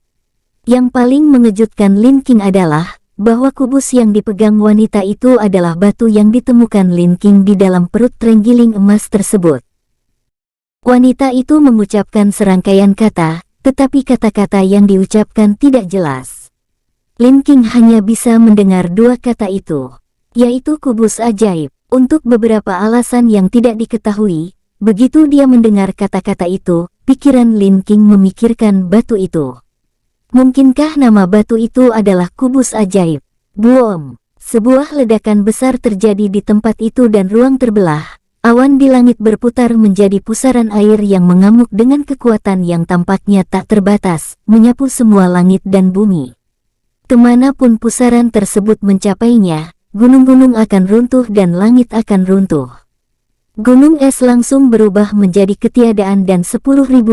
Yang paling mengejutkan Lin King adalah bahwa kubus yang dipegang wanita itu adalah batu yang ditemukan Lin King di dalam perut terenggiling emas tersebut. Wanita itu mengucapkan serangkaian kata, tetapi kata-kata yang diucapkan tidak jelas. Lin King hanya bisa mendengar 2 kata itu, yaitu kubus ajaib. Untuk beberapa alasan yang tidak diketahui, begitu dia mendengar kata-kata itu, pikiran Lin King memikirkan batu itu. Mungkinkah nama batu itu adalah kubus ajaib? Boom! Sebuah ledakan besar terjadi di tempat itu dan ruang terbelah. Awan di langit berputar menjadi pusaran air yang mengamuk dengan kekuatan yang tampaknya tak terbatas, menyapu semua langit dan bumi. Kemanapun pusaran tersebut mencapainya, gunung-gunung akan runtuh dan langit akan runtuh. Gunung es langsung berubah menjadi ketiadaan dan 10.000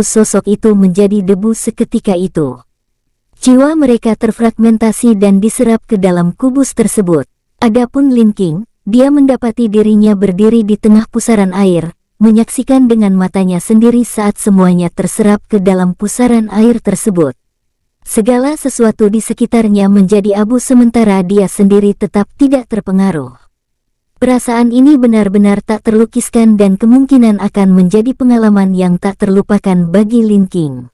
sosok itu menjadi debu seketika itu. Jiwa mereka terfragmentasi dan diserap ke dalam kubus tersebut. Adapun Lin King, dia mendapati dirinya berdiri di tengah pusaran air, menyaksikan dengan matanya sendiri saat semuanya terserap ke dalam pusaran air tersebut. Segala sesuatu di sekitarnya menjadi abu sementara dia sendiri tetap tidak terpengaruh. Perasaan ini benar-benar tak terlukiskan dan kemungkinan akan menjadi pengalaman yang tak terlupakan bagi Lin King.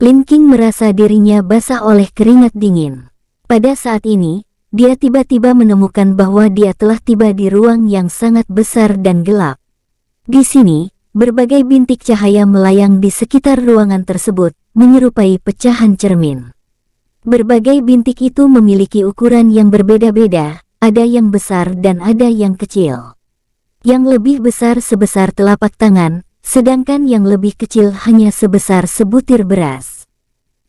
Lin King merasa dirinya basah oleh keringat dingin. Pada saat ini, dia tiba-tiba menemukan bahwa dia telah tiba di ruang yang sangat besar dan gelap. Di sini, berbagai bintik cahaya melayang di sekitar ruangan tersebut, menyerupai pecahan cermin. Berbagai bintik itu memiliki ukuran yang berbeda-beda, ada yang besar dan ada yang kecil. Yang lebih besar sebesar telapak tangan, sedangkan yang lebih kecil hanya sebesar sebutir beras.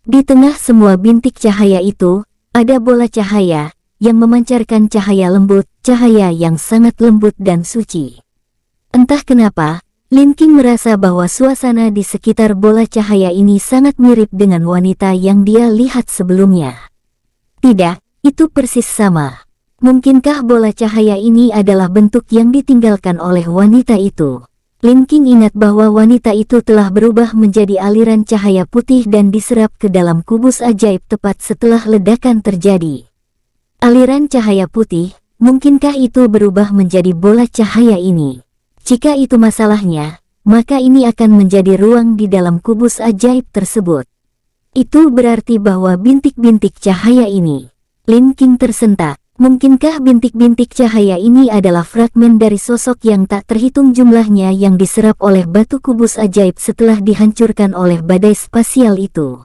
Di tengah semua bintik cahaya itu, ada bola cahaya, yang memancarkan cahaya lembut, cahaya yang sangat lembut dan suci. Entah kenapa, Lin King merasa bahwa suasana di sekitar bola cahaya ini sangat mirip dengan wanita yang dia lihat sebelumnya. Tidak, itu persis sama. Mungkinkah bola cahaya ini adalah bentuk yang ditinggalkan oleh wanita itu? Lin King ingat bahwa wanita itu telah berubah menjadi aliran cahaya putih dan diserap ke dalam kubus ajaib tepat setelah ledakan terjadi. Aliran cahaya putih, mungkinkah itu berubah menjadi bola cahaya ini? Jika itu masalahnya, maka ini akan menjadi ruang di dalam kubus ajaib tersebut. Itu berarti bahwa bintik-bintik cahaya ini. Lin King tersentak. Mungkinkah bintik-bintik cahaya ini adalah fragmen dari sosok yang tak terhitung jumlahnya yang diserap oleh batu kubus ajaib setelah dihancurkan oleh badai spasial itu?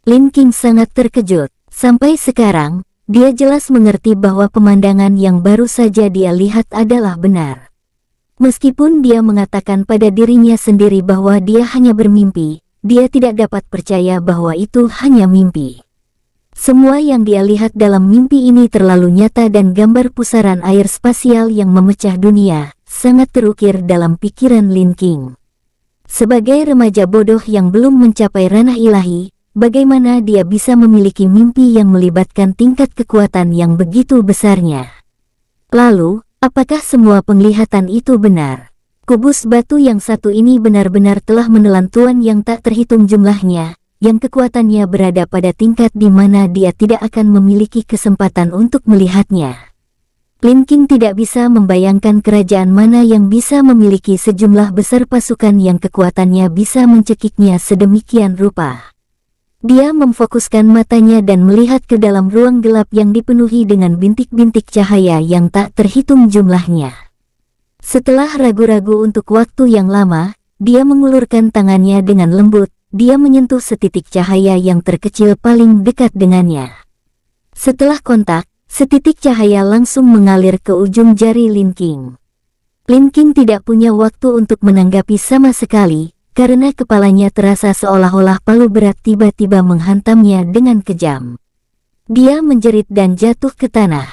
Lin King sangat terkejut. Sampai sekarang, dia jelas mengerti bahwa pemandangan yang baru saja dia lihat adalah benar. Meskipun dia mengatakan pada dirinya sendiri bahwa dia hanya bermimpi, dia tidak dapat percaya bahwa itu hanya mimpi. Semua yang dia lihat dalam mimpi ini terlalu nyata dan gambar pusaran air spasial yang memecah dunia sangat terukir dalam pikiran Lin King. Sebagai remaja bodoh yang belum mencapai ranah ilahi, bagaimana dia bisa memiliki mimpi yang melibatkan tingkat kekuatan yang begitu besarnya? Lalu, apakah semua penglihatan itu benar? Kubus batu yang satu ini benar-benar telah menelan tuan yang tak terhitung jumlahnya, yang kekuatannya berada pada tingkat di mana dia tidak akan memiliki kesempatan untuk melihatnya. Lin King tidak bisa membayangkan kerajaan mana yang bisa memiliki sejumlah besar pasukan yang kekuatannya bisa mencekiknya sedemikian rupa. Dia memfokuskan matanya dan melihat ke dalam ruang gelap yang dipenuhi dengan bintik-bintik cahaya yang tak terhitung jumlahnya. Setelah ragu-ragu untuk waktu yang lama, dia mengulurkan tangannya dengan lembut, dia menyentuh setitik cahaya yang terkecil paling dekat dengannya. Setelah kontak, setitik cahaya langsung mengalir ke ujung jari Lin King. Lin King tidak punya waktu untuk menanggapi sama sekali, karena kepalanya terasa seolah-olah palu berat tiba-tiba menghantamnya dengan kejam. Dia menjerit dan jatuh ke tanah.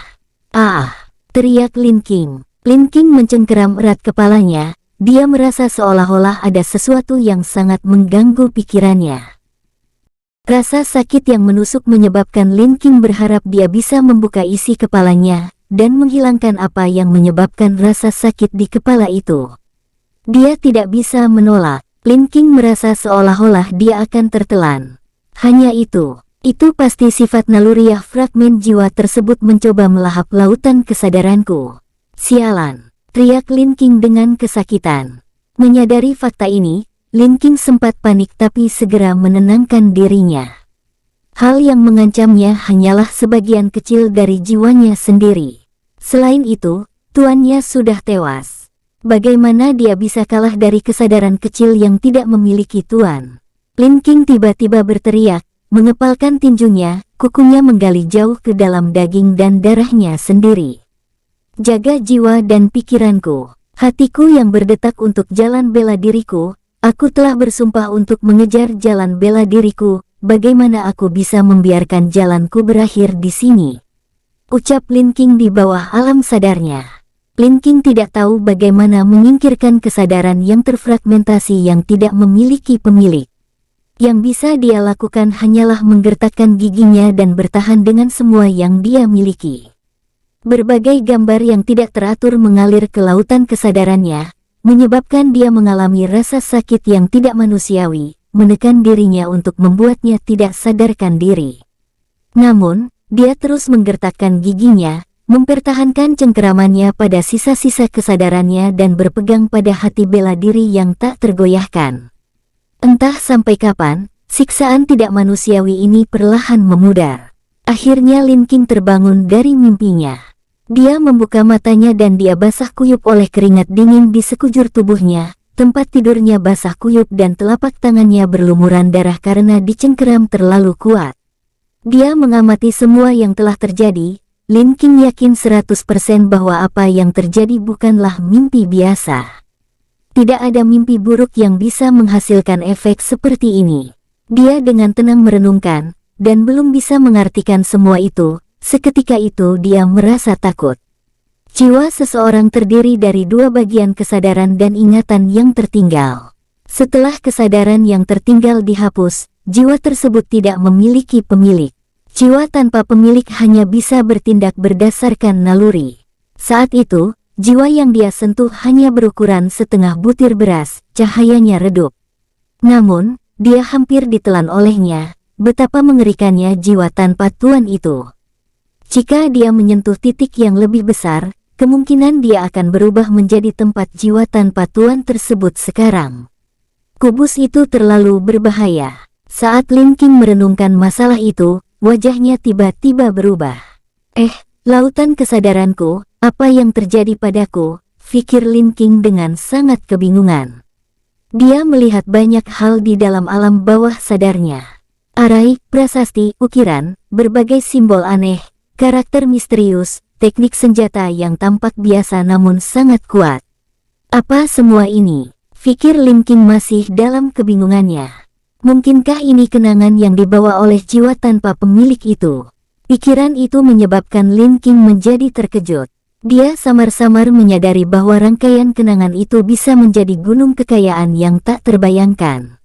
"Ah!" teriak Lin King. Lin King mencengkeram erat kepalanya, dia merasa seolah-olah ada sesuatu yang sangat mengganggu pikirannya. Rasa sakit yang menusuk menyebabkan Lin King berharap dia bisa membuka isi kepalanya, dan menghilangkan apa yang menyebabkan rasa sakit di kepala itu. Dia tidak bisa menolak. Lin King merasa seolah-olah dia akan tertelan. Hanya itu pasti sifat naluriah fragmen jiwa tersebut mencoba melahap lautan kesadaranku. "Sialan!" teriak Lin King dengan kesakitan. Menyadari fakta ini, Lin King sempat panik tapi segera menenangkan dirinya. Hal yang mengancamnya hanyalah sebagian kecil dari jiwanya sendiri. Selain itu, tuannya sudah tewas. Bagaimana dia bisa kalah dari kesadaran kecil yang tidak memiliki tuan? Lin King tiba-tiba berteriak, mengepalkan tinjunya, kukunya menggali jauh ke dalam daging dan darahnya sendiri. "Jaga jiwa dan pikiranku, hatiku yang berdetak untuk jalan bela diriku, aku telah bersumpah untuk mengejar jalan bela diriku, bagaimana aku bisa membiarkan jalanku berakhir di sini?" Ucap Lin King di bawah alam sadarnya. Lin King tidak tahu bagaimana menyingkirkan kesadaran yang terfragmentasi yang tidak memiliki pemilik. Yang bisa dia lakukan hanyalah menggertakkan giginya dan bertahan dengan semua yang dia miliki. Berbagai gambar yang tidak teratur mengalir ke lautan kesadarannya, menyebabkan dia mengalami rasa sakit yang tidak manusiawi, menekan dirinya untuk membuatnya tidak sadarkan diri. Namun, dia terus menggertakkan giginya, mempertahankan cengkeramannya pada sisa-sisa kesadarannya dan berpegang pada hati bela diri yang tak tergoyahkan. Entah sampai kapan, siksaan tidak manusiawi ini perlahan memudar. Akhirnya Lin King terbangun dari mimpinya. Dia membuka matanya dan dia basah kuyup oleh keringat dingin di sekujur tubuhnya, tempat tidurnya basah kuyup dan telapak tangannya berlumuran darah karena dicengkeram terlalu kuat. Dia mengamati semua yang telah terjadi. Lin King yakin 100% bahwa apa yang terjadi bukanlah mimpi biasa. Tidak ada mimpi buruk yang bisa menghasilkan efek seperti ini. Dia dengan tenang merenungkan, dan belum bisa mengartikan semua itu. Seketika itu dia merasa takut. Jiwa seseorang terdiri dari dua bagian kesadaran dan ingatan yang tertinggal. Setelah kesadaran yang tertinggal dihapus, jiwa tersebut tidak memiliki pemilik. Jiwa tanpa pemilik hanya bisa bertindak berdasarkan naluri. Saat itu, jiwa yang dia sentuh hanya berukuran setengah butir beras, cahayanya redup. Namun, dia hampir ditelan olehnya. Betapa mengerikannya jiwa tanpa tuan itu. Jika dia menyentuh titik yang lebih besar, kemungkinan dia akan berubah menjadi tempat jiwa tanpa tuan tersebut sekarang. Kubus itu terlalu berbahaya. Saat Lin King merenungkan masalah itu, wajahnya tiba-tiba berubah. Lautan kesadaranku, apa yang terjadi padaku? Pikir Lin King dengan sangat kebingungan. Dia melihat banyak hal di dalam alam bawah sadarnya. Arai, prasasti, ukiran, berbagai simbol aneh, karakter misterius, teknik senjata yang tampak biasa namun sangat kuat. Apa semua ini? Pikir Lin King masih dalam kebingungannya. Mungkinkah ini kenangan yang dibawa oleh jiwa tanpa pemilik itu? Pikiran itu menyebabkan Lin Qing menjadi terkejut. Dia samar-samar menyadari bahwa rangkaian kenangan itu bisa menjadi gunung kekayaan yang tak terbayangkan.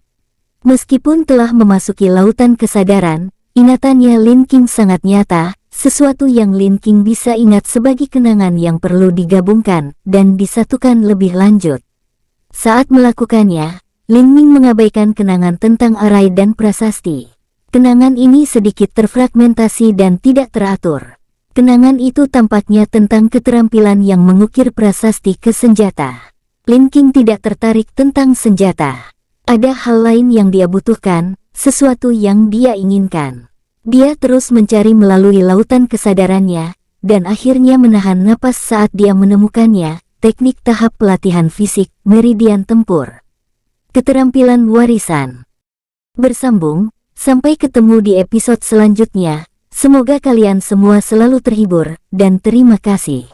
Meskipun telah memasuki lautan kesadaran, ingatannya Lin Qing sangat nyata, sesuatu yang Lin Qing bisa ingat sebagai kenangan yang perlu digabungkan dan disatukan lebih lanjut. Saat melakukannya, Lin Ming mengabaikan kenangan tentang arai dan prasasti. Kenangan ini sedikit terfragmentasi dan tidak teratur. Kenangan itu tampaknya tentang keterampilan yang mengukir prasasti ke senjata. Lin Qing tidak tertarik tentang senjata. Ada hal lain yang dia butuhkan, sesuatu yang dia inginkan. Dia terus mencari melalui lautan kesadarannya, dan akhirnya menahan napas saat dia menemukannya, teknik tahap pelatihan fisik, meridian tempur. Keterampilan warisan. Bersambung, sampai ketemu di episode selanjutnya. Semoga kalian semua selalu terhibur, dan terima kasih.